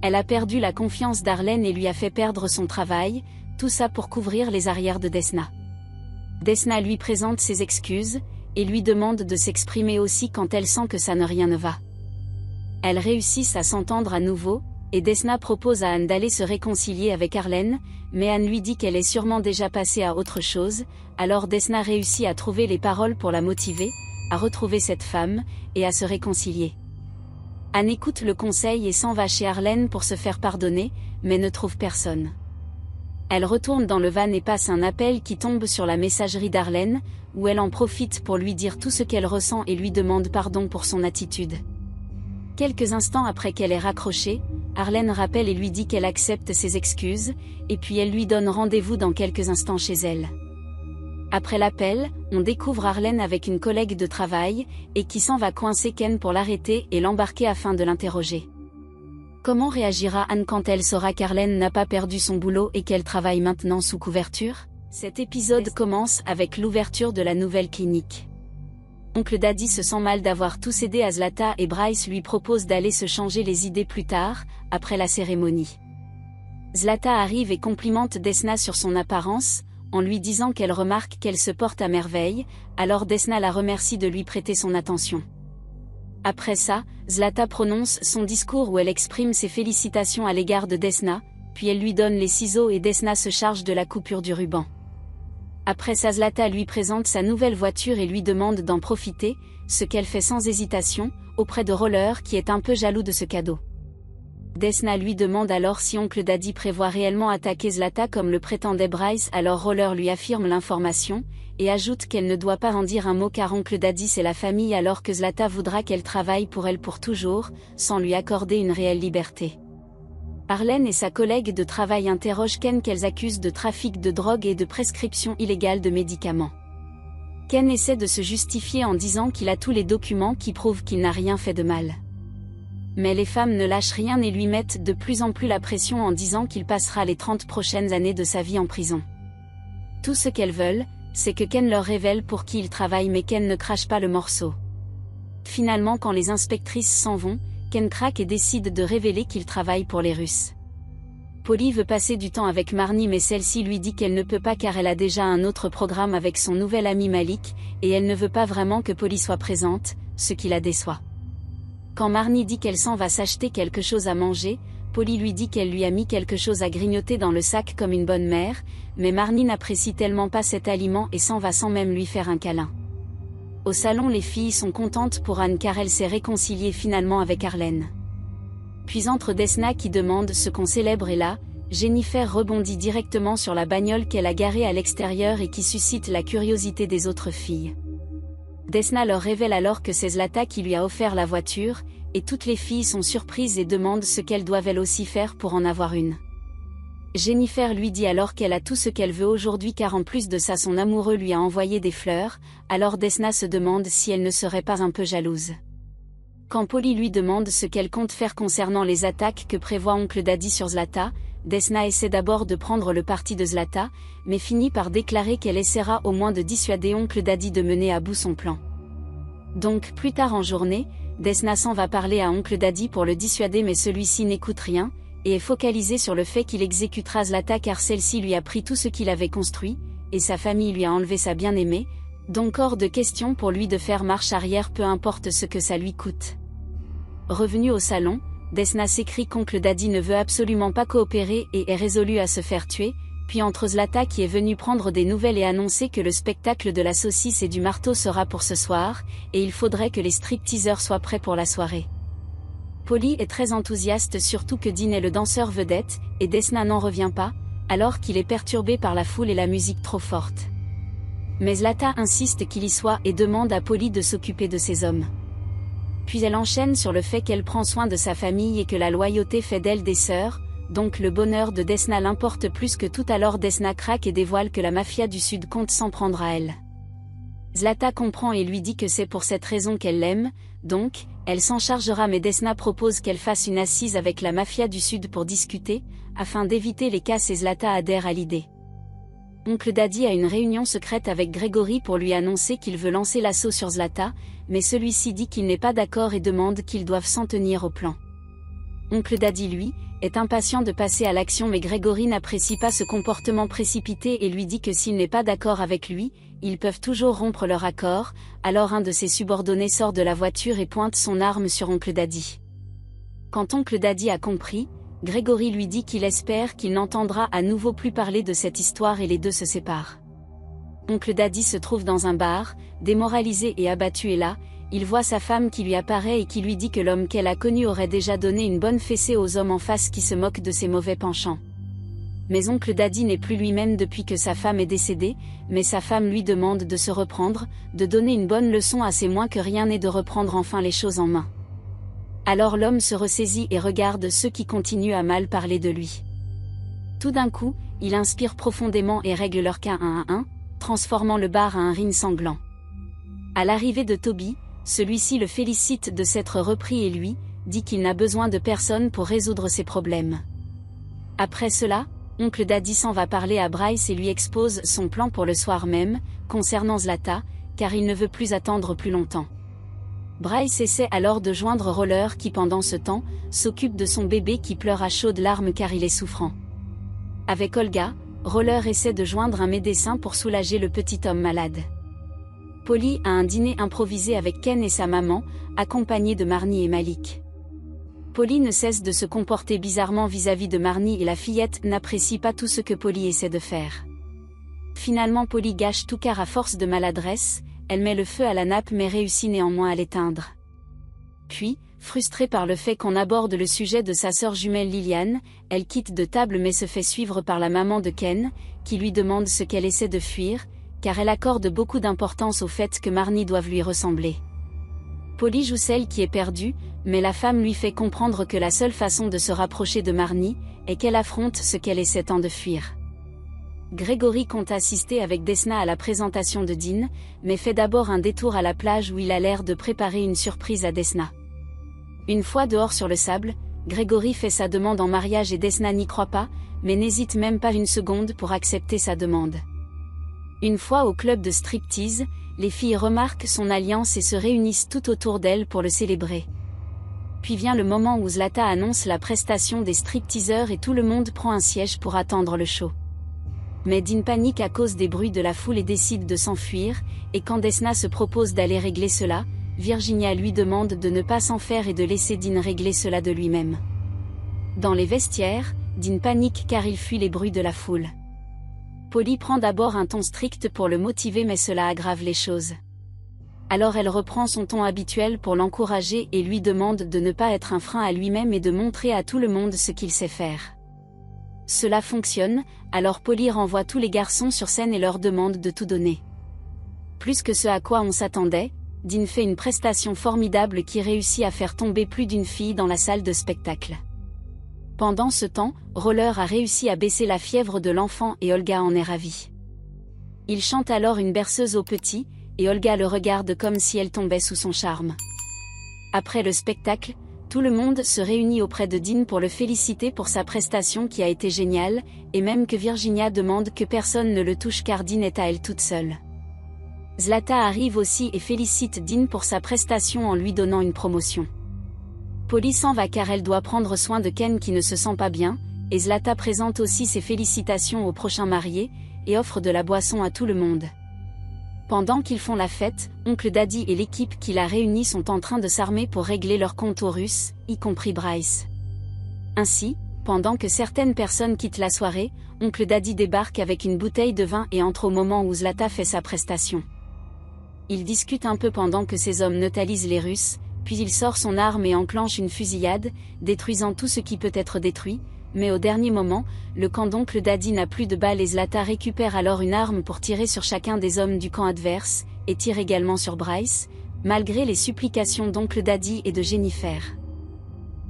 Elle a perdu la confiance d'Arlène et lui a fait perdre son travail, tout ça pour couvrir les arrières de Desna. Desna lui présente ses excuses, et lui demande de s'exprimer aussi quand elle sent que ça rien ne va. Elles réussissent à s'entendre à nouveau, et Desna propose à Anne d'aller se réconcilier avec Arlène, mais Anne lui dit qu'elle est sûrement déjà passée à autre chose, alors Desna réussit à trouver les paroles pour la motiver, à retrouver cette femme, et à se réconcilier. Anne écoute le conseil et s'en va chez Arlène pour se faire pardonner, mais ne trouve personne. Elle retourne dans le van et passe un appel qui tombe sur la messagerie d'Arlène, où elle en profite pour lui dire tout ce qu'elle ressent et lui demande pardon pour son attitude. Quelques instants après qu'elle ait raccroché, Arlène rappelle et lui dit qu'elle accepte ses excuses, et puis elle lui donne rendez-vous dans quelques instants chez elle. Après l'appel, on découvre Arlène avec une collègue de travail, et qui s'en va coincer Ken pour l'arrêter et l'embarquer afin de l'interroger. Comment réagira Anne quand elle saura qu'Arlène n'a pas perdu son boulot et qu'elle travaille maintenant sous couverture? Cet épisode commence avec l'ouverture de la nouvelle clinique. Oncle Daddy se sent mal d'avoir tout cédé à Zlata et Bryce lui propose d'aller se changer les idées plus tard, après la cérémonie. Zlata arrive et complimente Desna sur son apparence, en lui disant qu'elle remarque qu'elle se porte à merveille, alors Desna la remercie de lui prêter son attention. Après ça, Zlata prononce son discours où elle exprime ses félicitations à l'égard de Desna, puis elle lui donne les ciseaux et Desna se charge de la coupure du ruban. Après ça Zlata lui présente sa nouvelle voiture et lui demande d'en profiter, ce qu'elle fait sans hésitation, auprès de Roller qui est un peu jaloux de ce cadeau. Desna lui demande alors si oncle Daddy prévoit réellement attaquer Zlata comme le prétendait Bryce, alors Roller lui affirme l'information, et ajoute qu'elle ne doit pas en dire un mot car oncle Daddy c'est la famille alors que Zlata voudra qu'elle travaille pour elle pour toujours, sans lui accorder une réelle liberté. Arlène et sa collègue de travail interrogent Ken qu'elles accusent de trafic de drogue et de prescription illégale de médicaments. Ken essaie de se justifier en disant qu'il a tous les documents qui prouvent qu'il n'a rien fait de mal. Mais les femmes ne lâchent rien et lui mettent de plus en plus la pression en disant qu'il passera les 30 prochaines années de sa vie en prison. Tout ce qu'elles veulent, c'est que Ken leur révèle pour qui il travaille mais Ken ne crache pas le morceau. Finalement quand les inspectrices s'en vont, Ken craque et décide de révéler qu'il travaille pour les Russes. Polly veut passer du temps avec Marnie mais celle-ci lui dit qu'elle ne peut pas car elle a déjà un autre programme avec son nouvel ami Malik, et elle ne veut pas vraiment que Polly soit présente, ce qui la déçoit. Quand Marnie dit qu'elle s'en va s'acheter quelque chose à manger, Polly lui dit qu'elle lui a mis quelque chose à grignoter dans le sac comme une bonne mère, mais Marnie n'apprécie tellement pas cet aliment et s'en va sans même lui faire un câlin. Au salon les filles sont contentes pour Anne car elle s'est réconciliée finalement avec Arlène. Puis entre Desna qui demande ce qu'on célèbre et là, Jennifer rebondit directement sur la bagnole qu'elle a garée à l'extérieur et qui suscite la curiosité des autres filles. Desna leur révèle alors que c'est Zlata qui lui a offert la voiture, et toutes les filles sont surprises et demandent ce qu'elles doivent elles aussi faire pour en avoir une. Jennifer lui dit alors qu'elle a tout ce qu'elle veut aujourd'hui car en plus de ça son amoureux lui a envoyé des fleurs, alors Desna se demande si elle ne serait pas un peu jalouse. Quand Polly lui demande ce qu'elle compte faire concernant les attaques que prévoit Oncle Daddy sur Zlata, Desna essaie d'abord de prendre le parti de Zlata, mais finit par déclarer qu'elle essaiera au moins de dissuader Oncle Daddy de mener à bout son plan. Donc plus tard en journée, Desna s'en va parler à Oncle Daddy pour le dissuader mais celui-ci n'écoute rien, et est focalisé sur le fait qu'il exécutera Zlata car celle-ci lui a pris tout ce qu'il avait construit, et sa famille lui a enlevé sa bien-aimée, donc hors de question pour lui de faire marche arrière peu importe ce que ça lui coûte. Revenu au salon, Desna s'écrie qu'Oncle Daddy ne veut absolument pas coopérer et est résolu à se faire tuer, puis entre Zlata qui est venue prendre des nouvelles et annoncer que le spectacle de la saucisse et du marteau sera pour ce soir, et il faudrait que les stripteaseurs soient prêts pour la soirée. Polly est très enthousiaste surtout que Dean est le danseur vedette, et Desna n'en revient pas, alors qu'il est perturbé par la foule et la musique trop forte. Mais Zlata insiste qu'il y soit et demande à Polly de s'occuper de ses hommes. Puis elle enchaîne sur le fait qu'elle prend soin de sa famille et que la loyauté fait d'elle des sœurs, donc le bonheur de Desna l'importe plus que tout alors Desna craque et dévoile que la mafia du Sud compte s'en prendre à elle. Zlata comprend et lui dit que c'est pour cette raison qu'elle l'aime, donc, elle s'en chargera mais Desna propose qu'elle fasse une assise avec la mafia du Sud pour discuter, afin d'éviter les casses et Zlata adhère à l'idée. Oncle Daddy a une réunion secrète avec Gregory pour lui annoncer qu'il veut lancer l'assaut sur Zlata, mais celui-ci dit qu'il n'est pas d'accord et demande qu'ils doivent s'en tenir au plan. Oncle Daddy lui, est impatient de passer à l'action mais Gregory n'apprécie pas ce comportement précipité et lui dit que s'il n'est pas d'accord avec lui, ils peuvent toujours rompre leur accord, alors un de ses subordonnés sort de la voiture et pointe son arme sur Oncle Daddy. Quand Oncle Daddy a compris, Gregory lui dit qu'il espère qu'il n'entendra à nouveau plus parler de cette histoire et les deux se séparent. Oncle Daddy se trouve dans un bar, démoralisé et abattu et là, il voit sa femme qui lui apparaît et qui lui dit que l'homme qu'elle a connu aurait déjà donné une bonne fessée aux hommes en face qui se moquent de ses mauvais penchants. Mais Oncle Daddy n'est plus lui-même depuis que sa femme est décédée, mais sa femme lui demande de se reprendre, de donner une bonne leçon à ses moins que rien et de reprendre enfin les choses en main. Alors l'homme se ressaisit et regarde ceux qui continuent à mal parler de lui. Tout d'un coup, il inspire profondément et règle leur cas 1 à 1, transformant le bar à un ring sanglant. À l'arrivée de Toby, celui-ci le félicite de s'être repris et lui, dit qu'il n'a besoin de personne pour résoudre ses problèmes. Après cela, Oncle Daddy s'en va parler à Bryce et lui expose son plan pour le soir même, concernant Zlata, car il ne veut plus attendre plus longtemps. Bryce essaie alors de joindre Roller qui pendant ce temps, s'occupe de son bébé qui pleure à chaudes larmes car il est souffrant. Avec Olga, Roller essaie de joindre un médecin pour soulager le petit homme malade. Polly a un dîner improvisé avec Ken et sa maman, accompagnés de Marnie et Malik. Polly ne cesse de se comporter bizarrement vis-à-vis de Marnie et la fillette n'apprécie pas tout ce que Polly essaie de faire. Finalement Polly gâche tout car à force de maladresse, elle met le feu à la nappe mais réussit néanmoins à l'éteindre. Puis, frustrée par le fait qu'on aborde le sujet de sa sœur jumelle Liliane, elle quitte de table mais se fait suivre par la maman de Ken, qui lui demande ce qu'elle essaie de fuir, car elle accorde beaucoup d'importance au fait que Marnie doive lui ressembler. Polly joue celle qui est perdue, mais la femme lui fait comprendre que la seule façon de se rapprocher de Marnie, est qu'elle affronte ce qu'elle essaie tant de fuir. Gregory compte assister avec Desna à la présentation de Dean, mais fait d'abord un détour à la plage où il a l'air de préparer une surprise à Desna. Une fois dehors sur le sable, Gregory fait sa demande en mariage et Desna n'y croit pas, mais n'hésite même pas une seconde pour accepter sa demande. Une fois au club de striptease, les filles remarquent son alliance et se réunissent tout autour d'elle pour le célébrer. Puis vient le moment où Zlata annonce la prestation des stripteaseurs et tout le monde prend un siège pour attendre le show. Mais Dean panique à cause des bruits de la foule et décide de s'enfuir, et quand Desna se propose d'aller régler cela, Virginia lui demande de ne pas s'en faire et de laisser Dean régler cela de lui-même. Dans les vestiaires, Dean panique car il fuit les bruits de la foule. Polly prend d'abord un ton strict pour le motiver mais cela aggrave les choses. Alors elle reprend son ton habituel pour l'encourager et lui demande de ne pas être un frein à lui-même et de montrer à tout le monde ce qu'il sait faire. Cela fonctionne, alors Polly renvoie tous les garçons sur scène et leur demande de tout donner. Plus que ce à quoi on s'attendait, Dean fait une prestation formidable qui réussit à faire tomber plus d'une fille dans la salle de spectacle. Pendant ce temps, Roller a réussi à baisser la fièvre de l'enfant et Olga en est ravie. Il chante alors une berceuse au petit, et Olga le regarde comme si elle tombait sous son charme. Après le spectacle, tout le monde se réunit auprès de Dean pour le féliciter pour sa prestation qui a été géniale, et même que Virginia demande que personne ne le touche car Dean est à elle toute seule. Zlata arrive aussi et félicite Dean pour sa prestation en lui donnant une promotion. Polly s'en va car elle doit prendre soin de Ken qui ne se sent pas bien, et Zlata présente aussi ses félicitations au prochain marié, et offre de la boisson à tout le monde. Pendant qu'ils font la fête, Oncle Daddy et l'équipe qui l'a réunie sont en train de s'armer pour régler leur compte aux Russes, y compris Bryce. Ainsi, pendant que certaines personnes quittent la soirée, Oncle Daddy débarque avec une bouteille de vin et entre au moment où Zlata fait sa prestation. Il discute un peu pendant que ces hommes neutralisent les Russes, puis il sort son arme et enclenche une fusillade, détruisant tout ce qui peut être détruit, mais au dernier moment, le camp d'Oncle Daddy n'a plus de balles et Zlata récupère alors une arme pour tirer sur chacun des hommes du camp adverse, et tire également sur Bryce, malgré les supplications d'Oncle Daddy et de Jennifer.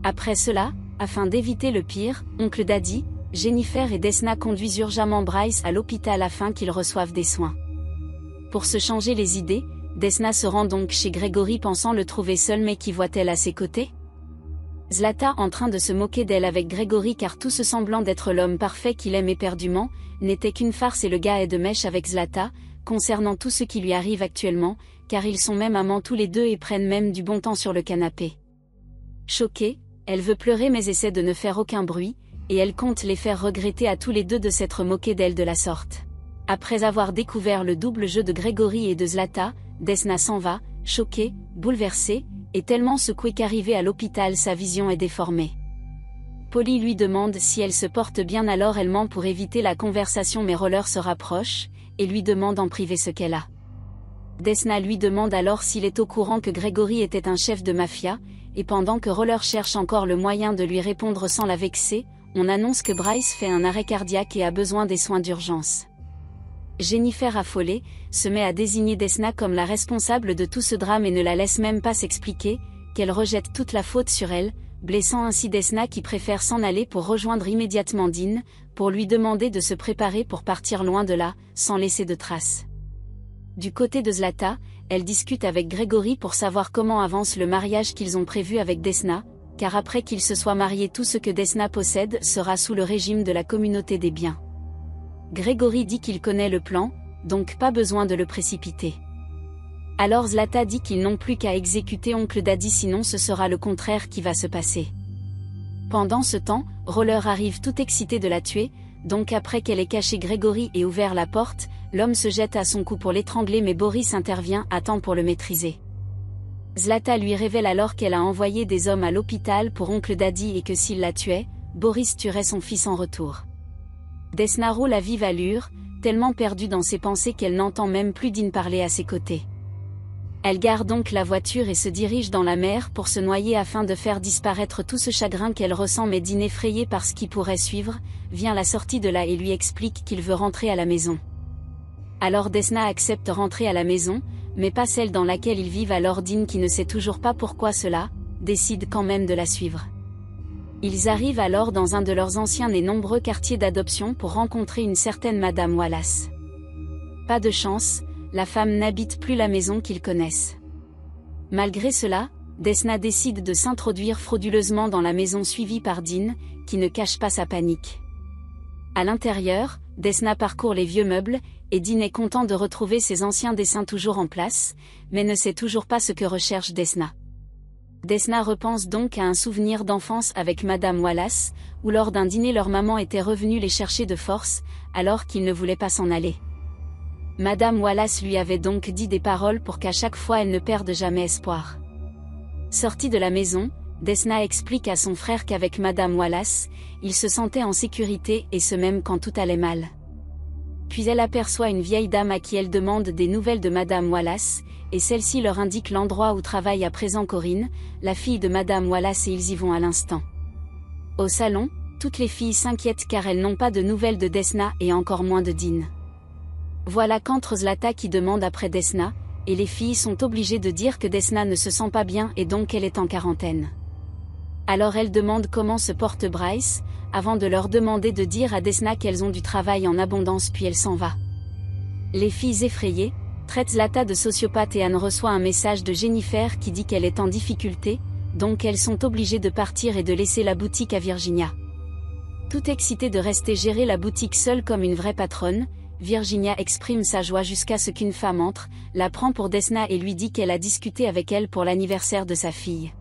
Après cela, afin d'éviter le pire, Oncle Daddy, Jennifer et Desna conduisent urgemment Bryce à l'hôpital afin qu'il reçoive des soins. Pour se changer les idées, Desna se rend donc chez Gregory pensant le trouver seul mais qui voit-elle à ses côtés? Zlata en train de se moquer d'elle avec Gregory car tout ce semblant d'être l'homme parfait qu'il aime éperdument, n'était qu'une farce et le gars est de mèche avec Zlata, concernant tout ce qui lui arrive actuellement, car ils sont même amants tous les deux et prennent même du bon temps sur le canapé. Choquée, elle veut pleurer mais essaie de ne faire aucun bruit, et elle compte les faire regretter à tous les deux de s'être moqués d'elle de la sorte. Après avoir découvert le double jeu de Gregory et de Zlata, Desna s'en va, choquée, bouleversée, et tellement secouée qu'arrivée à l'hôpital sa vision est déformée. Polly lui demande si elle se porte bien alors elle ment pour éviter la conversation mais Roller se rapproche, et lui demande en privé ce qu'elle a. Desna lui demande alors s'il est au courant que Gregory était un chef de mafia, et pendant que Roller cherche encore le moyen de lui répondre sans la vexer, on annonce que Bryce fait un arrêt cardiaque et a besoin des soins d'urgence. Jennifer affolée, se met à désigner Desna comme la responsable de tout ce drame et ne la laisse même pas s'expliquer, qu'elle rejette toute la faute sur elle, blessant ainsi Desna qui préfère s'en aller pour rejoindre immédiatement Dean, pour lui demander de se préparer pour partir loin de là, sans laisser de traces. Du côté de Zlata, elle discute avec Gregory pour savoir comment avance le mariage qu'ils ont prévu avec Desna, car après qu'ils se soient mariés tout ce que Desna possède sera sous le régime de la communauté des biens. Gregory dit qu'il connaît le plan, donc pas besoin de le précipiter. Alors Zlata dit qu'ils n'ont plus qu'à exécuter Oncle Daddy sinon ce sera le contraire qui va se passer. Pendant ce temps, Roller arrive tout excité de la tuer, donc après qu'elle ait caché Gregory et ouvert la porte, l'homme se jette à son cou pour l'étrangler mais Boris intervient à temps pour le maîtriser. Zlata lui révèle alors qu'elle a envoyé des hommes à l'hôpital pour Oncle Daddy et que s'il la tuait, Boris tuerait son fils en retour. Desna roule à vive allure, tellement perdue dans ses pensées qu'elle n'entend même plus Dean parler à ses côtés. Elle gare donc la voiture et se dirige dans la mer pour se noyer afin de faire disparaître tout ce chagrin qu'elle ressent mais Dean effrayé par ce qui pourrait suivre, vient à la sortie de là et lui explique qu'il veut rentrer à la maison. Alors Desna accepte rentrer à la maison, mais pas celle dans laquelle ils vivent alors Dean qui ne sait toujours pas pourquoi cela, décide quand même de la suivre. Ils arrivent alors dans un de leurs anciens et nombreux quartiers d'adoption pour rencontrer une certaine Madame Wallace. Pas de chance, la femme n'habite plus la maison qu'ils connaissent. Malgré cela, Desna décide de s'introduire frauduleusement dans la maison suivie par Dean, qui ne cache pas sa panique. À l'intérieur, Desna parcourt les vieux meubles, et Dean est content de retrouver ses anciens dessins toujours en place, mais ne sait toujours pas ce que recherche Desna. Desna repense donc à un souvenir d'enfance avec Madame Wallace, où lors d'un dîner leur maman était revenue les chercher de force, alors qu'ils ne voulaient pas s'en aller. Madame Wallace lui avait donc dit des paroles pour qu'à chaque fois elle ne perde jamais espoir. Sortie de la maison, Desna explique à son frère qu'avec Madame Wallace, il se sentait en sécurité et ce même quand tout allait mal. Puis elle aperçoit une vieille dame à qui elle demande des nouvelles de Madame Wallace, et celle-ci leur indique l'endroit où travaille à présent Corinne, la fille de Madame Wallace et ils y vont à l'instant. Au salon, toutes les filles s'inquiètent car elles n'ont pas de nouvelles de Desna et encore moins de Dean. Voilà qu'entre Zlata qui demande après Desna, et les filles sont obligées de dire que Desna ne se sent pas bien et donc elle est en quarantaine. Alors elle demande comment se porte Bryce, avant de leur demander de dire à Desna qu'elles ont du travail en abondance puis elle s'en va. Les filles effrayées traitent Zlata de sociopathe et Anne reçoit un message de Jennifer qui dit qu'elle est en difficulté, donc elles sont obligées de partir et de laisser la boutique à Virginia. Tout excitée de rester gérer la boutique seule comme une vraie patronne, Virginia exprime sa joie jusqu'à ce qu'une femme entre, la prend pour Desna et lui dit qu'elle a discuté avec elle pour l'anniversaire de sa fille.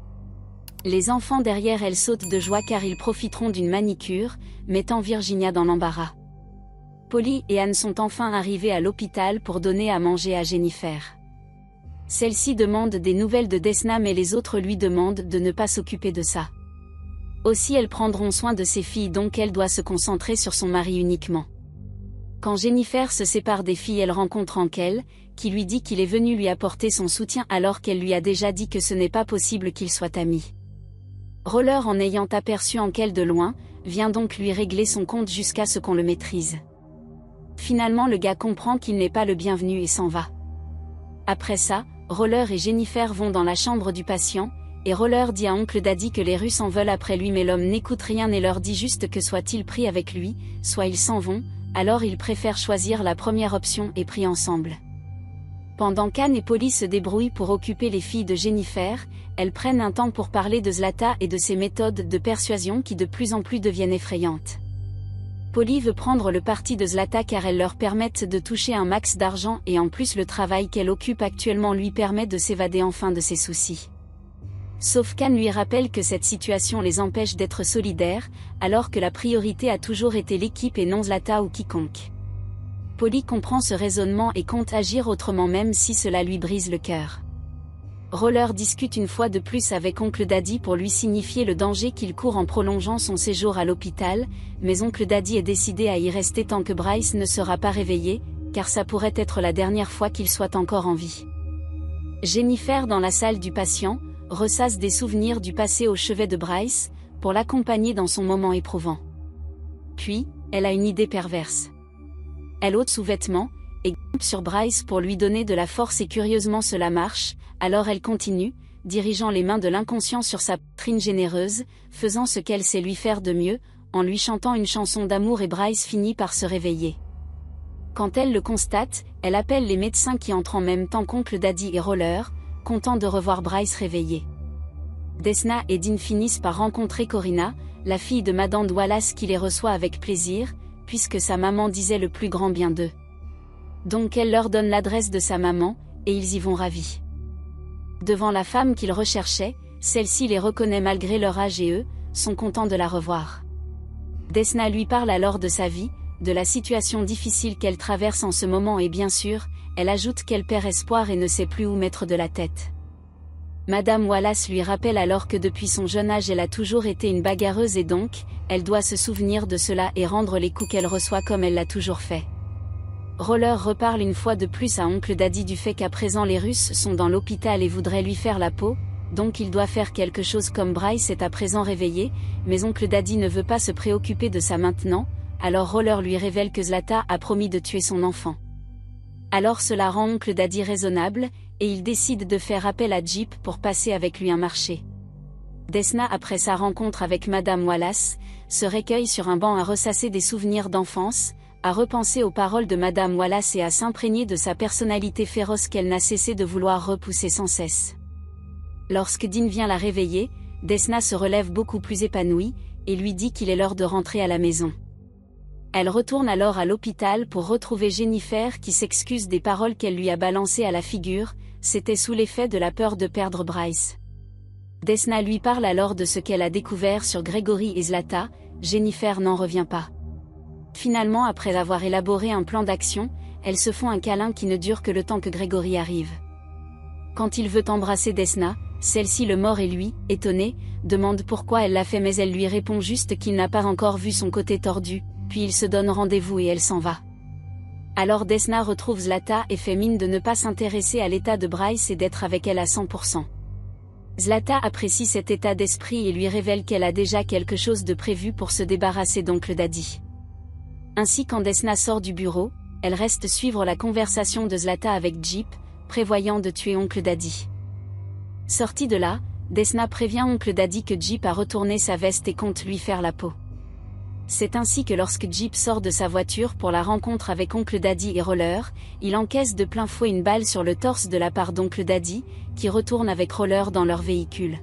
Les enfants derrière elle sautent de joie car ils profiteront d'une manicure, mettant Virginia dans l'embarras. Polly et Anne sont enfin arrivées à l'hôpital pour donner à manger à Jennifer. Celle-ci demande des nouvelles de Desna mais les autres lui demandent de ne pas s'occuper de ça. Aussi elles prendront soin de ses filles donc elle doit se concentrer sur son mari uniquement. Quand Jennifer se sépare des filles elle rencontre Ankel, qui lui dit qu'il est venu lui apporter son soutien alors qu'elle lui a déjà dit que ce n'est pas possible qu'ils soient amis. Roller en ayant aperçu Ankel de loin, vient donc lui régler son compte jusqu'à ce qu'on le maîtrise. Finalement le gars comprend qu'il n'est pas le bienvenu et s'en va. Après ça, Roller et Jennifer vont dans la chambre du patient, et Roller dit à Oncle Daddy que les Russes en veulent après lui mais l'homme n'écoute rien et leur dit juste que soit il pris avec lui, soit ils s'en vont, alors ils préfèrent choisir la première option et pris ensemble. Pendant qu'Anne et Polly se débrouillent pour occuper les filles de Jennifer, elles prennent un temps pour parler de Zlata et de ses méthodes de persuasion qui de plus en plus deviennent effrayantes. Polly veut prendre le parti de Zlata car elles leur permettent de toucher un max d'argent et en plus le travail qu'elle occupe actuellement lui permet de s'évader enfin de ses soucis. Sauf qu'Anne lui rappelle que cette situation les empêche d'être solidaires, alors que la priorité a toujours été l'équipe et non Zlata ou quiconque. Polly comprend ce raisonnement et compte agir autrement même si cela lui brise le cœur. Roller discute une fois de plus avec Oncle Daddy pour lui signifier le danger qu'il court en prolongeant son séjour à l'hôpital, mais Oncle Daddy est décidé à y rester tant que Bryce ne sera pas réveillé, car ça pourrait être la dernière fois qu'il soit encore en vie. Jennifer dans la salle du patient, ressasse des souvenirs du passé au chevet de Bryce, pour l'accompagner dans son moment éprouvant. Puis, elle a une idée perverse. Elle ôte sous-vêtements, et grimpe sur Bryce pour lui donner de la force et curieusement cela marche, alors elle continue, dirigeant les mains de l'inconscient sur sa poitrine généreuse, faisant ce qu'elle sait lui faire de mieux, en lui chantant une chanson d'amour et Bryce finit par se réveiller. Quand elle le constate, elle appelle les médecins qui entrent en même temps qu'Oncle Daddy et Roller, content de revoir Bryce réveillé. Desna et Dean finissent par rencontrer Corina, la fille de Madame Wallace qui les reçoit avec plaisir, puisque sa maman disait le plus grand bien d'eux. Donc elle leur donne l'adresse de sa maman, et ils y vont ravis. Devant la femme qu'ils recherchaient, celle-ci les reconnaît malgré leur âge et eux, sont contents de la revoir. Desna lui parle alors de sa vie, de la situation difficile qu'elle traverse en ce moment et bien sûr, elle ajoute qu'elle perd espoir et ne sait plus où mettre de la tête. Madame Wallace lui rappelle alors que depuis son jeune âge elle a toujours été une bagarreuse et donc, elle doit se souvenir de cela et rendre les coups qu'elle reçoit comme elle l'a toujours fait. Roller reparle une fois de plus à Oncle Daddy du fait qu'à présent les Russes sont dans l'hôpital et voudraient lui faire la peau, donc il doit faire quelque chose comme Bryce est à présent réveillé, mais Oncle Daddy ne veut pas se préoccuper de ça maintenant, alors Roller lui révèle que Zlata a promis de tuer son enfant. Alors cela rend Oncle Daddy raisonnable, et il décide de faire appel à Jeep pour passer avec lui un marché. Desna après sa rencontre avec Madame Wallace, se recueille sur un banc à ressasser des souvenirs d'enfance, à repenser aux paroles de Madame Wallace et à s'imprégner de sa personnalité féroce qu'elle n'a cessé de vouloir repousser sans cesse. Lorsque Dean vient la réveiller, Desna se relève beaucoup plus épanouie, et lui dit qu'il est l'heure de rentrer à la maison. Elle retourne alors à l'hôpital pour retrouver Jennifer qui s'excuse des paroles qu'elle lui a balancées à la figure, c'était sous l'effet de la peur de perdre Bryce. Desna lui parle alors de ce qu'elle a découvert sur Gregory et Zlata, Jennifer n'en revient pas. Finalement après avoir élaboré un plan d'action, elles se font un câlin qui ne dure que le temps que Gregory arrive. Quand il veut embrasser Desna, celle-ci le mord et lui, étonné, demande pourquoi elle l'a fait mais elle lui répond juste qu'il n'a pas encore vu son côté tordu, puis il se donne rendez-vous et elle s'en va. Alors Desna retrouve Zlata et fait mine de ne pas s'intéresser à l'état de Bryce et d'être avec elle à 100%. Zlata apprécie cet état d'esprit et lui révèle qu'elle a déjà quelque chose de prévu pour se débarrasser d'Oncle Daddy. Ainsi quand Desna sort du bureau, elle reste suivre la conversation de Zlata avec Jeep, prévoyant de tuer Oncle Daddy. Sortie de là, Desna prévient Oncle Daddy que Jeep a retourné sa veste et compte lui faire la peau. C'est ainsi que lorsque Jeep sort de sa voiture pour la rencontre avec Oncle Daddy et Roller, il encaisse de plein fouet une balle sur le torse de la part d'Oncle Daddy, qui retourne avec Roller dans leur véhicule.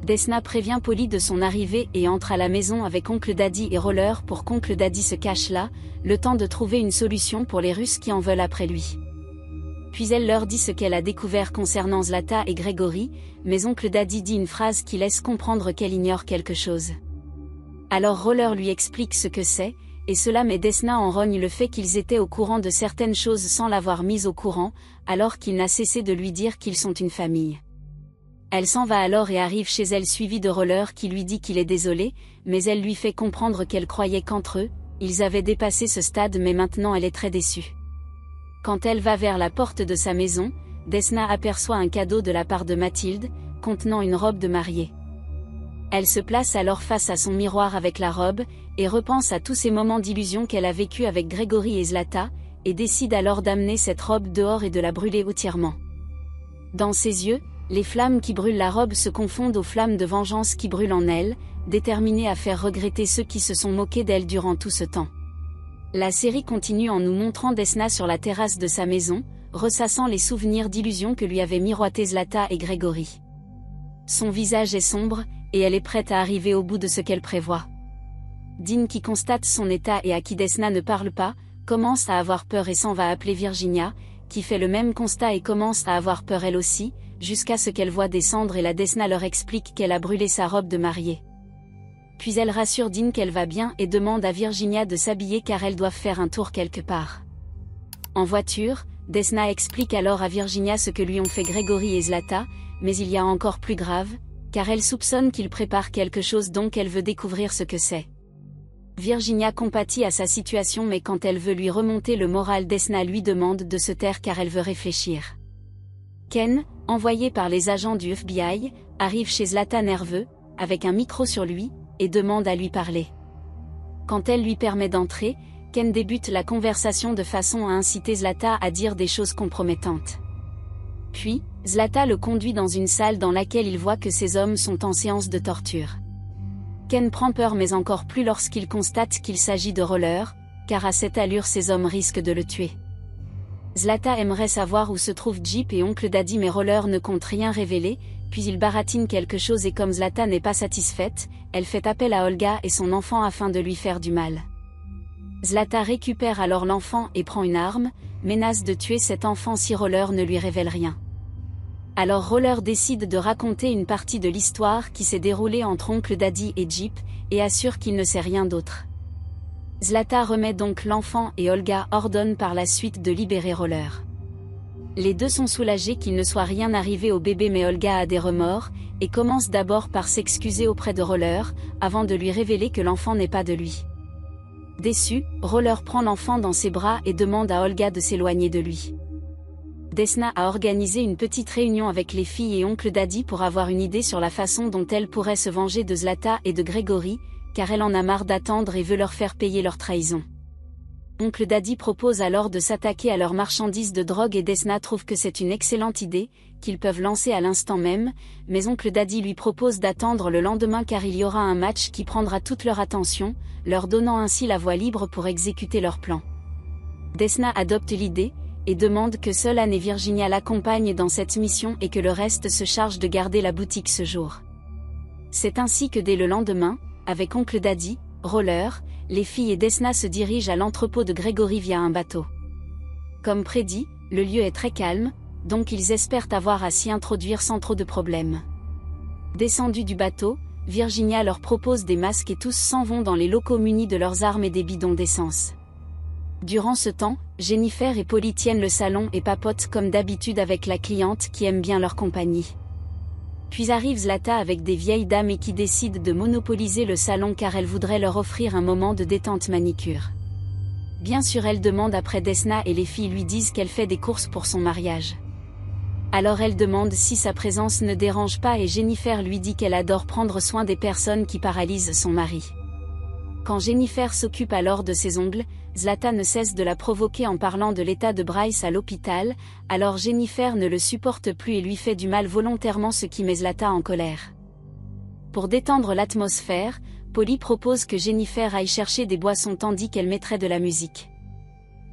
Desna prévient Polly de son arrivée et entre à la maison avec Oncle Daddy et Roller pour qu'Oncle Daddy se cache là, le temps de trouver une solution pour les Russes qui en veulent après lui. Puis elle leur dit ce qu'elle a découvert concernant Zlata et Gregory, mais Oncle Daddy dit une phrase qui laisse comprendre qu'elle ignore quelque chose. Alors Roller lui explique ce que c'est, et cela met Desna en rogne le fait qu'ils étaient au courant de certaines choses sans l'avoir mise au courant, alors qu'il n'a cessé de lui dire qu'ils sont une famille. Elle s'en va alors et arrive chez elle suivie de Roller qui lui dit qu'il est désolé, mais elle lui fait comprendre qu'elle croyait qu'entre eux, ils avaient dépassé ce stade mais maintenant elle est très déçue. Quand elle va vers la porte de sa maison, Desna aperçoit un cadeau de la part de Mathilde, contenant une robe de mariée. Elle se place alors face à son miroir avec la robe, et repense à tous ces moments d'illusion qu'elle a vécu avec Gregory et Zlata, et décide alors d'amener cette robe dehors et de la brûler entièrement. Dans ses yeux, les flammes qui brûlent la robe se confondent aux flammes de vengeance qui brûlent en elle, déterminée à faire regretter ceux qui se sont moqués d'elle durant tout ce temps. La série continue en nous montrant Desna sur la terrasse de sa maison, ressassant les souvenirs d'illusions que lui avaient miroité Zlata et Gregory. Son visage est sombre, et elle est prête à arriver au bout de ce qu'elle prévoit. Dean qui constate son état et à qui Desna ne parle pas, commence à avoir peur et s'en va appeler Virginia, qui fait le même constat et commence à avoir peur elle aussi, jusqu'à ce qu'elle voit des cendres et la Desna leur explique qu'elle a brûlé sa robe de mariée. Puis elle rassure Dean qu'elle va bien et demande à Virginia de s'habiller car elles doivent faire un tour quelque part. En voiture, Desna explique alors à Virginia ce que lui ont fait Gregory et Zlata, mais il y a encore plus grave, car elle soupçonne qu'il prépare quelque chose donc elle veut découvrir ce que c'est. Virginia compatit à sa situation mais quand elle veut lui remonter le moral Desna lui demande de se taire car elle veut réfléchir. Ken, envoyé par les agents du FBI, arrive chez Zlata nerveux, avec un micro sur lui, et demande à lui parler. Quand elle lui permet d'entrer, Ken débute la conversation de façon à inciter Zlata à dire des choses compromettantes. Puis, Zlata le conduit dans une salle dans laquelle il voit que ces hommes sont en séance de torture. Ken prend peur mais encore plus lorsqu'il constate qu'il s'agit de Roller, car à cette allure ces hommes risquent de le tuer. Zlata aimerait savoir où se trouve Jeep et Oncle Daddy mais Roller ne compte rien révéler, puis il baratine quelque chose et comme Zlata n'est pas satisfaite, elle fait appel à Olga et son enfant afin de lui faire du mal. Zlata récupère alors l'enfant et prend une arme, menace de tuer cet enfant si Roller ne lui révèle rien. Alors Roller décide de raconter une partie de l'histoire qui s'est déroulée entre Oncle Daddy et Jeep, et assure qu'il ne sait rien d'autre. Zlata remet donc l'enfant et Olga ordonne par la suite de libérer Roller. Les deux sont soulagés qu'il ne soit rien arrivé au bébé mais Olga a des remords, et commence d'abord par s'excuser auprès de Roller, avant de lui révéler que l'enfant n'est pas de lui. Déçu, Roller prend l'enfant dans ses bras et demande à Olga de s'éloigner de lui. Desna a organisé une petite réunion avec les filles et Oncle Daddy pour avoir une idée sur la façon dont elle pourrait se venger de Zlata et de Gregory, car elle en a marre d'attendre et veut leur faire payer leur trahison. Oncle Daddy propose alors de s'attaquer à leurs marchandises de drogue et Desna trouve que c'est une excellente idée, qu'ils peuvent lancer à l'instant même, mais Oncle Daddy lui propose d'attendre le lendemain car il y aura un match qui prendra toute leur attention, leur donnant ainsi la voie libre pour exécuter leur plan. Desna adopte l'idée, et demande que seule Anne et Virginia l'accompagnent dans cette mission et que le reste se charge de garder la boutique ce jour. C'est ainsi que dès le lendemain, avec Oncle Daddy, Roller, les filles et Desna se dirigent à l'entrepôt de Gregory via un bateau. Comme prédit, le lieu est très calme, donc ils espèrent avoir à s'y introduire sans trop de problèmes. Descendus du bateau, Virginia leur propose des masques et tous s'en vont dans les locaux munis de leurs armes et des bidons d'essence. Durant ce temps, Jennifer et Polly tiennent le salon et papotent comme d'habitude avec la cliente qui aime bien leur compagnie. Puis arrive Zlata avec des vieilles dames et qui décident de monopoliser le salon car elle voudrait leur offrir un moment de détente manicure. Bien sûr elle demande après Desna et les filles lui disent qu'elle fait des courses pour son mariage. Alors elle demande si sa présence ne dérange pas et Jennifer lui dit qu'elle adore prendre soin des personnes qui paralysent son mari. Quand Jennifer s'occupe alors de ses ongles, Zlata ne cesse de la provoquer en parlant de l'état de Bryce à l'hôpital, alors Jennifer ne le supporte plus et lui fait du mal volontairement, ce qui met Zlata en colère. Pour détendre l'atmosphère, Polly propose que Jennifer aille chercher des boissons tandis qu'elle mettrait de la musique.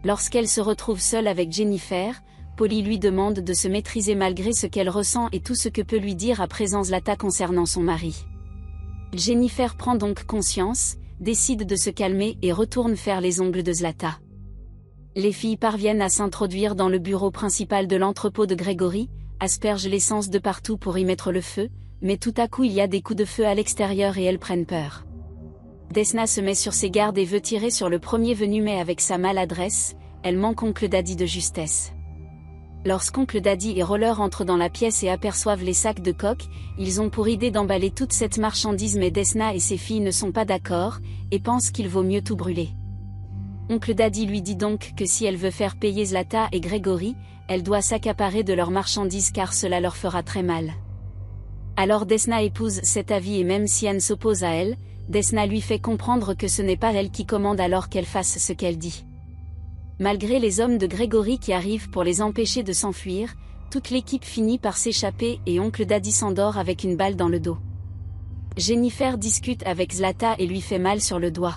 Lorsqu'elle se retrouve seule avec Jennifer, Polly lui demande de se maîtriser malgré ce qu'elle ressent et tout ce que peut lui dire à présent Zlata concernant son mari. Jennifer prend donc conscience, décide de se calmer et retourne faire les ongles de Zlata. Les filles parviennent à s'introduire dans le bureau principal de l'entrepôt de Gregory, aspergent l'essence de partout pour y mettre le feu, mais tout à coup il y a des coups de feu à l'extérieur et elles prennent peur. Desna se met sur ses gardes et veut tirer sur le premier venu, mais avec sa maladresse, elle manque Oncle Daddy de justesse. Lorsqu'Oncle Daddy et Roller entrent dans la pièce et aperçoivent les sacs de coke, ils ont pour idée d'emballer toute cette marchandise, mais Desna et ses filles ne sont pas d'accord, et pensent qu'il vaut mieux tout brûler. Oncle Daddy lui dit donc que si elle veut faire payer Zlata et Gregory, elle doit s'accaparer de leurs marchandises car cela leur fera très mal. Alors Desna épouse cet avis et même si Anne s'oppose à elle, Desna lui fait comprendre que ce n'est pas elle qui commande alors qu'elle fasse ce qu'elle dit. Malgré les hommes de Gregory qui arrivent pour les empêcher de s'enfuir, toute l'équipe finit par s'échapper et Oncle Daddy s'endort avec une balle dans le dos. Jennifer discute avec Zlata et lui fait mal sur le doigt.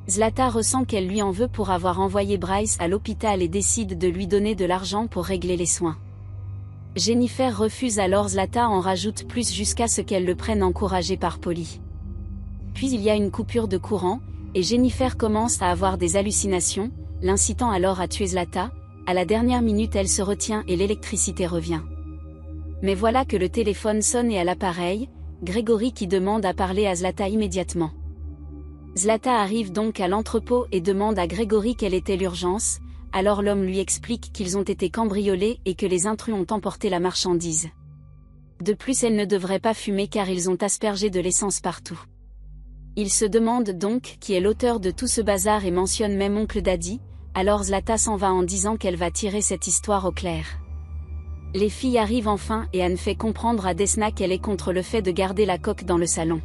Zlata ressent qu'elle lui en veut pour avoir envoyé Bryce à l'hôpital et décide de lui donner de l'argent pour régler les soins. Jennifer refuse, alors Zlata en rajoute plus jusqu'à ce qu'elle le prenne, encouragée par Polly. Puis il y a une coupure de courant, et Jennifer commence à avoir des hallucinations, l'incitant alors à tuer Zlata. À la dernière minute elle se retient et l'électricité revient. Mais voilà que le téléphone sonne et à l'appareil, Gregory qui demande à parler à Zlata immédiatement. Zlata arrive donc à l'entrepôt et demande à Gregory quelle était l'urgence, alors l'homme lui explique qu'ils ont été cambriolés et que les intrus ont emporté la marchandise. De plus, elle ne devrait pas fumer car ils ont aspergé de l'essence partout. Il se demande donc qui est l'auteur de tout ce bazar et mentionne même Oncle Daddy, alors Zlata s'en va en disant qu'elle va tirer cette histoire au clair. Les filles arrivent enfin et Anne fait comprendre à Desna qu'elle est contre le fait de garder la coque dans le salon.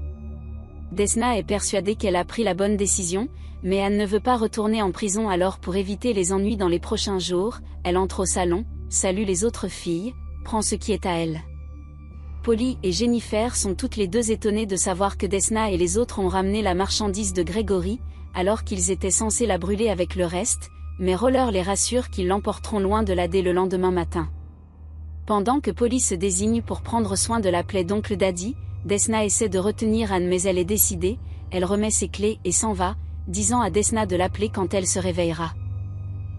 Desna est persuadée qu'elle a pris la bonne décision, mais Anne ne veut pas retourner en prison, alors pour éviter les ennuis dans les prochains jours, elle entre au salon, salue les autres filles, prend ce qui est à elle. Polly et Jennifer sont toutes les deux étonnées de savoir que Desna et les autres ont ramené la marchandise de Gregory, alors qu'ils étaient censés la brûler avec le reste, mais Roller les rassure qu'ils l'emporteront loin de là dès le lendemain matin. Pendant que Polly se désigne pour prendre soin de la plaie d'Oncle Daddy, Desna essaie de retenir Anne mais elle est décidée, elle remet ses clés et s'en va, disant à Desna de l'appeler quand elle se réveillera.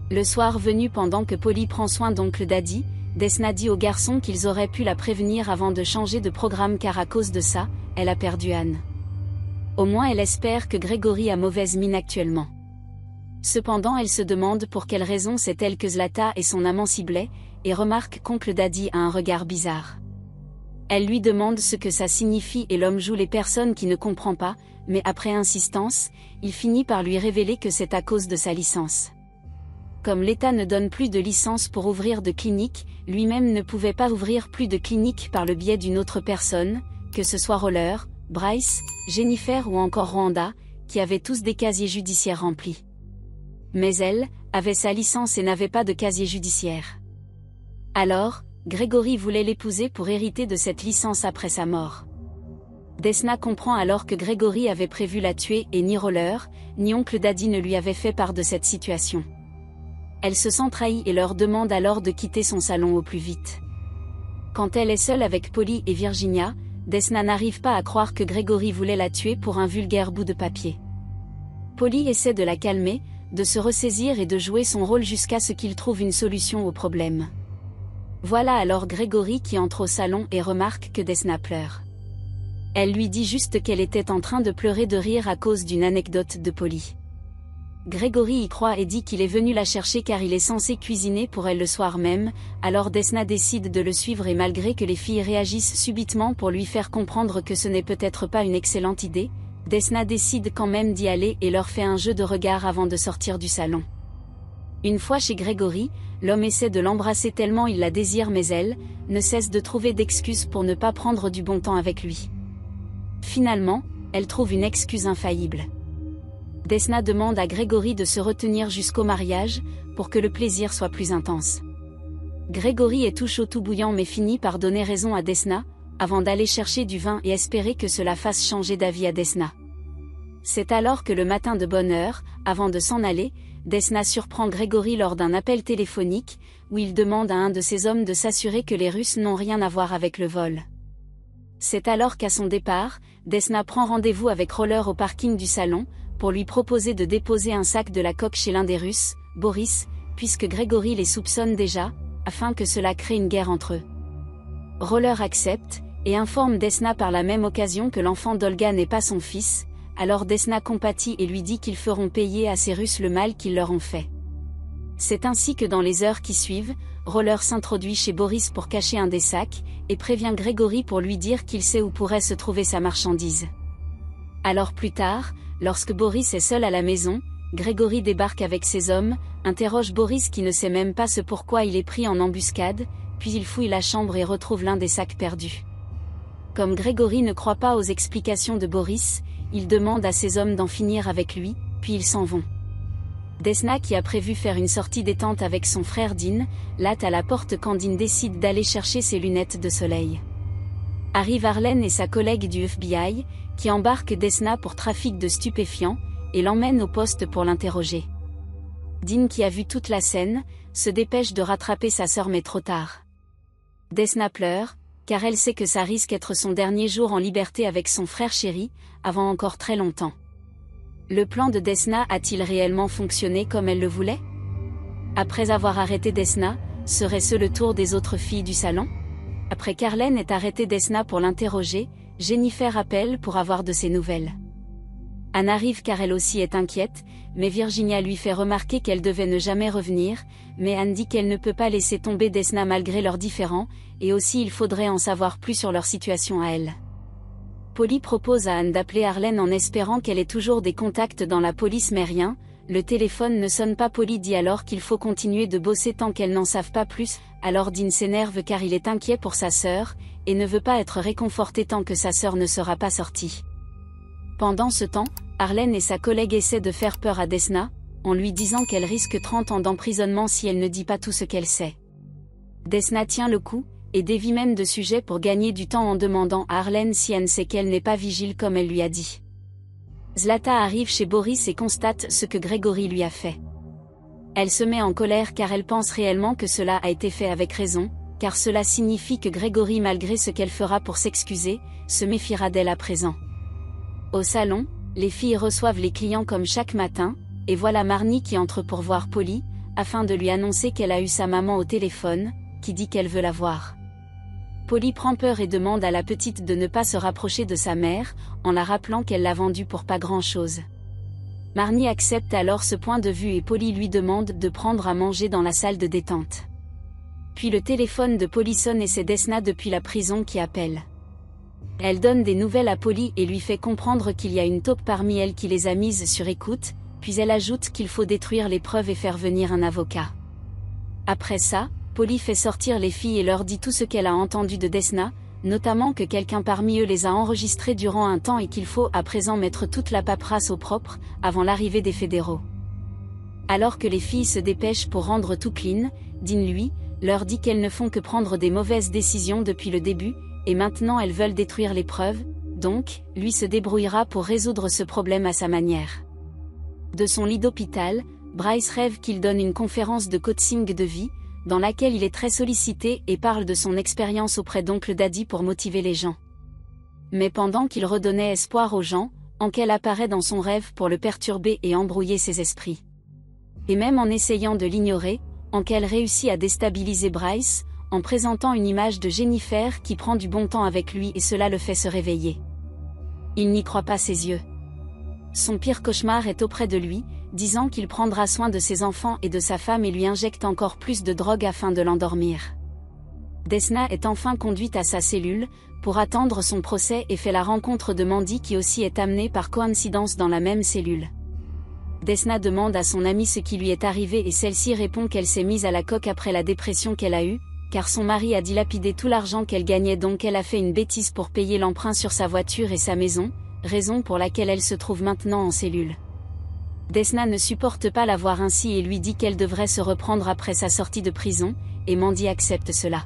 Le soir venu, pendant que Polly prend soin d'Oncle Daddy, Desna dit aux garçons qu'ils auraient pu la prévenir avant de changer de programme car à cause de ça, elle a perdu Anne. Au moins elle espère que Gregory a mauvaise mine actuellement. Cependant elle se demande pour quelle raison c'est elle que Zlata et son amant ciblaient, et remarque qu'Oncle Daddy a un regard bizarre. Elle lui demande ce que ça signifie et l'homme joue les personnes qui ne comprend pas, mais après insistance, il finit par lui révéler que c'est à cause de sa licence. Comme l'État ne donne plus de licence pour ouvrir de clinique, lui-même ne pouvait pas ouvrir plus de clinique par le biais d'une autre personne, que ce soit Roller, Bryce, Jennifer ou encore Rwanda, qui avaient tous des casiers judiciaires remplis. Mais elle, avait sa licence et n'avait pas de casier judiciaire. Alors, Gregory voulait l'épouser pour hériter de cette licence après sa mort. Desna comprend alors que Gregory avait prévu la tuer et ni Roller, ni Oncle Daddy ne lui avaient fait part de cette situation. Elle se sent trahie et leur demande alors de quitter son salon au plus vite. Quand elle est seule avec Polly et Virginia, Desna n'arrive pas à croire que Gregory voulait la tuer pour un vulgaire bout de papier. Polly essaie de la calmer, de se ressaisir et de jouer son rôle jusqu'à ce qu'il trouve une solution au problème. Voilà alors Gregory qui entre au salon et remarque que Desna pleure. Elle lui dit juste qu'elle était en train de pleurer de rire à cause d'une anecdote de Polly. Gregory y croit et dit qu'il est venu la chercher car il est censé cuisiner pour elle le soir même, alors Desna décide de le suivre et malgré que les filles réagissent subitement pour lui faire comprendre que ce n'est peut-être pas une excellente idée, Desna décide quand même d'y aller et leur fait un jeu de regard avant de sortir du salon. Une fois chez Gregory, l'homme essaie de l'embrasser tellement il la désire mais elle, ne cesse de trouver d'excuses pour ne pas prendre du bon temps avec lui. Finalement, elle trouve une excuse infaillible. Desna demande à Grégory de se retenir jusqu'au mariage, pour que le plaisir soit plus intense. Grégory est tout chaud tout bouillant mais finit par donner raison à Desna, avant d'aller chercher du vin et espérer que cela fasse changer d'avis à Desna. C'est alors que le matin de bonne heure, avant de s'en aller, Desna surprend Grégory lors d'un appel téléphonique, où il demande à un de ses hommes de s'assurer que les Russes n'ont rien à voir avec le vol. C'est alors qu'à son départ, Desna prend rendez-vous avec Roller au parking du salon, pour lui proposer de déposer un sac de la coque chez l'un des Russes, Boris, puisque Grégory les soupçonne déjà, afin que cela crée une guerre entre eux. Roller accepte, et informe Desna par la même occasion que l'enfant d'Olga n'est pas son fils, alors Desna compatit et lui dit qu'ils feront payer à ces Russes le mal qu'ils leur ont fait. C'est ainsi que dans les heures qui suivent, Roller s'introduit chez Boris pour cacher un des sacs, et prévient Grégory pour lui dire qu'il sait où pourrait se trouver sa marchandise. Alors plus tard, lorsque Boris est seul à la maison, Grégory débarque avec ses hommes, interroge Boris qui ne sait même pas ce pourquoi il est pris en embuscade, puis il fouille la chambre et retrouve l'un des sacs perdus. Comme Grégory ne croit pas aux explications de Boris, il demande à ses hommes d'en finir avec lui, puis ils s'en vont. Desna qui a prévu faire une sortie détente avec son frère Dean, latte à la porte quand Dean décide d'aller chercher ses lunettes de soleil. Arrive Arlene et sa collègue du FBI, qui embarquent Desna pour trafic de stupéfiants, et l'emmènent au poste pour l'interroger. Dean qui a vu toute la scène, se dépêche de rattraper sa sœur mais trop tard. Desna pleure, car elle sait que ça risque d'être son dernier jour en liberté avec son frère chéri, avant encore très longtemps. Le plan de Desna a-t-il réellement fonctionné comme elle le voulait? Après avoir arrêté Desna, serait-ce le tour des autres filles du salon? Après qu'Arlene ait arrêté Desna pour l'interroger, Jennifer appelle pour avoir de ses nouvelles. Anne arrive car elle aussi est inquiète, mais Virginia lui fait remarquer qu'elle devait ne jamais revenir, mais Anne dit qu'elle ne peut pas laisser tomber Desna malgré leurs différends, et aussi il faudrait en savoir plus sur leur situation à elle. Polly propose à Anne d'appeler Arlene en espérant qu'elle ait toujours des contacts dans la police mais rien, le téléphone ne sonne pas. Polly dit alors qu'il faut continuer de bosser tant qu'elles n'en savent pas plus, alors Dean s'énerve car il est inquiet pour sa sœur, et ne veut pas être réconforté tant que sa sœur ne sera pas sortie. Pendant ce temps, Arlene et sa collègue essaient de faire peur à Desna, en lui disant qu'elle risque 30 ans d'emprisonnement si elle ne dit pas tout ce qu'elle sait. Desna tient le coup, et dévie même de sujet pour gagner du temps en demandant à Arlene si Anne sait qu'elle n'est pas vigile comme elle lui a dit. Zlata arrive chez Boris et constate ce que Grégory lui a fait. Elle se met en colère car elle pense réellement que cela a été fait avec raison, car cela signifie que Grégory, malgré ce qu'elle fera pour s'excuser, se méfiera d'elle à présent. Au salon, les filles reçoivent les clients comme chaque matin, et voilà Marnie qui entre pour voir Polly, afin de lui annoncer qu'elle a eu sa maman au téléphone, qui dit qu'elle veut la voir. Polly prend peur et demande à la petite de ne pas se rapprocher de sa mère, en la rappelant qu'elle l'a vendue pour pas grand-chose. Marnie accepte alors ce point de vue et Polly lui demande de prendre à manger dans la salle de détente. Puis le téléphone de Polly sonne et c'est Desna depuis la prison qui appelle. Elle donne des nouvelles à Polly et lui fait comprendre qu'il y a une taupe parmi elles qui les a mises sur écoute, puis elle ajoute qu'il faut détruire les preuves et faire venir un avocat. Après ça, Polly fait sortir les filles et leur dit tout ce qu'elle a entendu de Desna, notamment que quelqu'un parmi eux les a enregistrés durant un temps et qu'il faut à présent mettre toute la paperasse au propre, avant l'arrivée des fédéraux. Alors que les filles se dépêchent pour rendre tout clean, Dean lui, leur dit qu'elles ne font que prendre des mauvaises décisions depuis le début, et maintenant elles veulent détruire les preuves, donc, lui se débrouillera pour résoudre ce problème à sa manière. De son lit d'hôpital, Bryce rêve qu'il donne une conférence de coaching de vie, dans laquelle il est très sollicité et parle de son expérience auprès d'oncle Daddy pour motiver les gens. Mais pendant qu'il redonnait espoir aux gens, Ankel apparaît dans son rêve pour le perturber et embrouiller ses esprits. Et même en essayant de l'ignorer, Ankel réussit à déstabiliser Bryce, en présentant une image de Jennifer qui prend du bon temps avec lui et cela le fait se réveiller. Il n'y croit pas ses yeux. Son pire cauchemar est auprès de lui, disant qu'il prendra soin de ses enfants et de sa femme et lui injecte encore plus de drogue afin de l'endormir. Desna est enfin conduite à sa cellule, pour attendre son procès et fait la rencontre de Mandy qui aussi est amenée par coïncidence dans la même cellule. Desna demande à son amie ce qui lui est arrivé et celle-ci répond qu'elle s'est mise à la coke après la dépression qu'elle a eue, car son mari a dilapidé tout l'argent qu'elle gagnait donc elle a fait une bêtise pour payer l'emprunt sur sa voiture et sa maison, raison pour laquelle elle se trouve maintenant en cellule. Desna ne supporte pas la voir ainsi et lui dit qu'elle devrait se reprendre après sa sortie de prison, et Mandy accepte cela.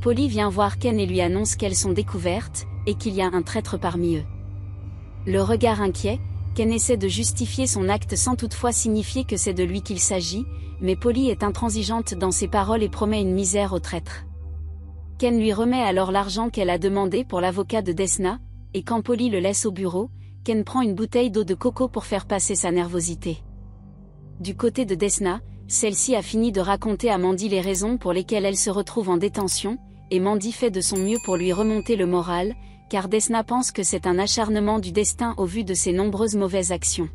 Polly vient voir Ken et lui annonce qu'elles sont découvertes, et qu'il y a un traître parmi eux. Le regard inquiet, Ken essaie de justifier son acte sans toutefois signifier que c'est de lui qu'il s'agit, mais Polly est intransigeante dans ses paroles et promet une misère au traître. Ken lui remet alors l'argent qu'elle a demandé pour l'avocat de Desna, et quand Polly le laisse au bureau, Ken prend une bouteille d'eau de coco pour faire passer sa nervosité. Du côté de Desna, celle-ci a fini de raconter à Mandy les raisons pour lesquelles elle se retrouve en détention, et Mandy fait de son mieux pour lui remonter le moral, car Desna pense que c'est un acharnement du destin au vu de ses nombreuses mauvaises actions.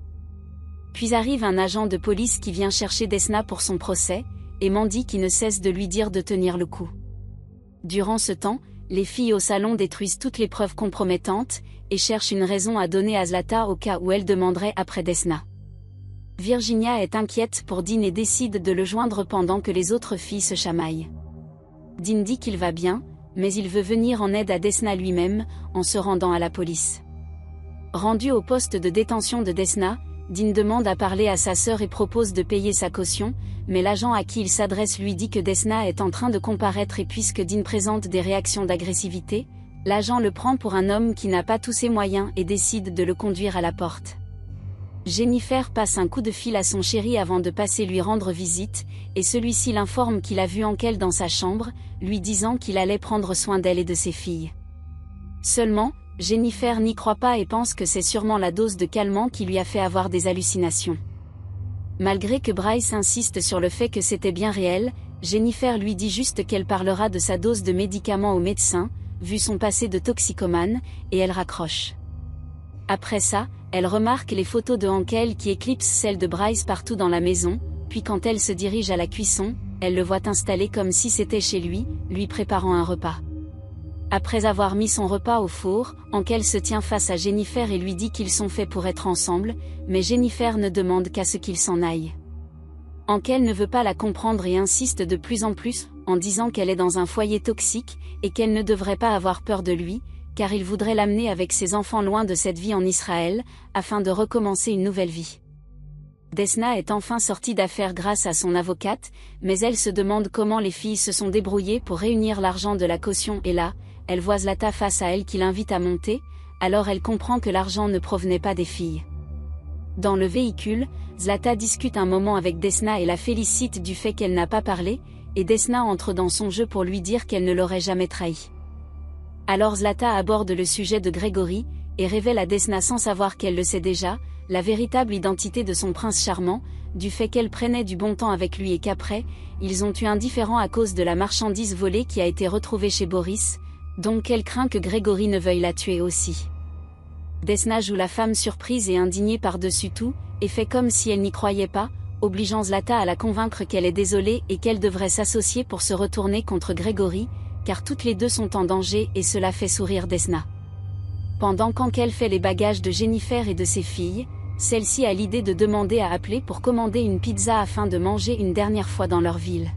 Puis arrive un agent de police qui vient chercher Desna pour son procès, et Mandy qui ne cesse de lui dire de tenir le coup. Durant ce temps, les filles au salon détruisent toutes les preuves compromettantes, et cherchent une raison à donner à Zlata au cas où elle demanderait après Desna. Virginia est inquiète pour Dean et décide de le joindre pendant que les autres filles se chamaillent. Dean dit qu'il va bien, mais il veut venir en aide à Desna lui-même, en se rendant à la police. Rendu au poste de détention de Desna, Dean demande à parler à sa sœur et propose de payer sa caution, mais l'agent à qui il s'adresse lui dit que Desna est en train de comparaître et puisque Dean présente des réactions d'agressivité, l'agent le prend pour un homme qui n'a pas tous ses moyens et décide de le conduire à la porte. Jennifer passe un coup de fil à son chéri avant de passer lui rendre visite, et celui-ci l'informe qu'il a vu Ankel dans sa chambre, lui disant qu'il allait prendre soin d'elle et de ses filles. Seulement, Jennifer n'y croit pas et pense que c'est sûrement la dose de calmant qui lui a fait avoir des hallucinations. Malgré que Bryce insiste sur le fait que c'était bien réel, Jennifer lui dit juste qu'elle parlera de sa dose de médicaments au médecin, vu son passé de toxicomane, et elle raccroche. Après ça, elle remarque les photos de Ankel qui éclipsent celles de Bryce partout dans la maison, puis quand elle se dirige à la cuisson, elle le voit installé comme si c'était chez lui, lui préparant un repas. Après avoir mis son repas au four, Ankel se tient face à Jennifer et lui dit qu'ils sont faits pour être ensemble, mais Jennifer ne demande qu'à ce qu'il s'en aille. Ankel ne veut pas la comprendre et insiste de plus en plus, en disant qu'elle est dans un foyer toxique, et qu'elle ne devrait pas avoir peur de lui, car il voudrait l'amener avec ses enfants loin de cette vie en Israël, afin de recommencer une nouvelle vie. Desna est enfin sortie d'affaire grâce à son avocate, mais elle se demande comment les filles se sont débrouillées pour réunir l'argent de la caution et là, elle voit Zlata face à elle qui l'invite à monter, alors elle comprend que l'argent ne provenait pas des filles. Dans le véhicule, Zlata discute un moment avec Desna et la félicite du fait qu'elle n'a pas parlé, et Desna entre dans son jeu pour lui dire qu'elle ne l'aurait jamais trahi. Alors Zlata aborde le sujet de Gregory, et révèle à Desna sans savoir qu'elle le sait déjà, la véritable identité de son prince charmant, du fait qu'elle prenait du bon temps avec lui et qu'après, ils ont eu un différend à cause de la marchandise volée qui a été retrouvée chez Boris, donc elle craint que Gregory ne veuille la tuer aussi. Desna joue la femme surprise et indignée par-dessus tout, et fait comme si elle n'y croyait pas, obligeant Zlata à la convaincre qu'elle est désolée et qu'elle devrait s'associer pour se retourner contre Gregory, car toutes les deux sont en danger et cela fait sourire Desna. Pendant qu'Ankel fait les bagages de Jennifer et de ses filles, celle-ci a l'idée de demander à appeler pour commander une pizza afin de manger une dernière fois dans leur ville.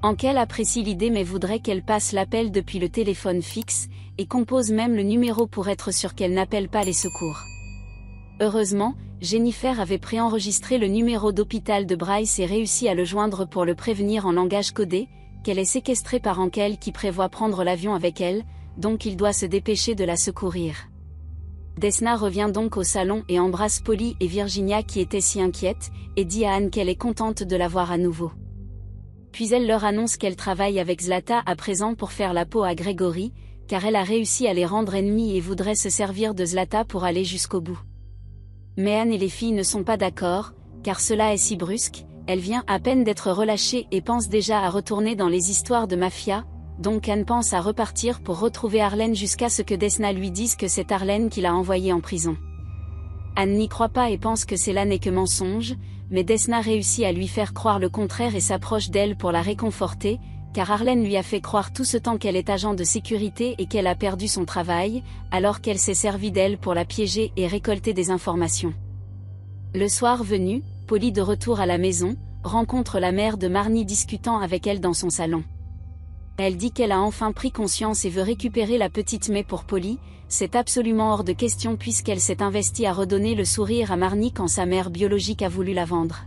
Ankel apprécie l'idée mais voudrait qu'elle passe l'appel depuis le téléphone fixe, et compose même le numéro pour être sûre qu'elle n'appelle pas les secours. Heureusement, Jennifer avait préenregistré le numéro d'hôpital de Bryce et réussi à le joindre pour le prévenir en langage codé, qu'elle est séquestrée par Ankel qui prévoit prendre l'avion avec elle, donc il doit se dépêcher de la secourir. Desna revient donc au salon et embrasse Polly et Virginia qui étaient si inquiètes, et dit à Anne qu'elle est contente de la voir à nouveau. Puis elle leur annonce qu'elle travaille avec Zlata à présent pour faire la peau à Gregory, car elle a réussi à les rendre ennemis et voudrait se servir de Zlata pour aller jusqu'au bout. Mais Anne et les filles ne sont pas d'accord, car cela est si brusque, elle vient à peine d'être relâchée et pense déjà à retourner dans les histoires de mafia, donc Anne pense à repartir pour retrouver Arlene jusqu'à ce que Desna lui dise que c'est Arlene qui l'a envoyée en prison. Anne n'y croit pas et pense que cela n'est que mensonge, mais Desna réussit à lui faire croire le contraire et s'approche d'elle pour la réconforter, car Arlene lui a fait croire tout ce temps qu'elle est agent de sécurité et qu'elle a perdu son travail, alors qu'elle s'est servie d'elle pour la piéger et récolter des informations. Le soir venu, Polly de retour à la maison, rencontre la mère de Marnie discutant avec elle dans son salon. Elle dit qu'elle a enfin pris conscience et veut récupérer la petite, mais pour Polly, c'est absolument hors de question puisqu'elle s'est investie à redonner le sourire à Marnie quand sa mère biologique a voulu la vendre.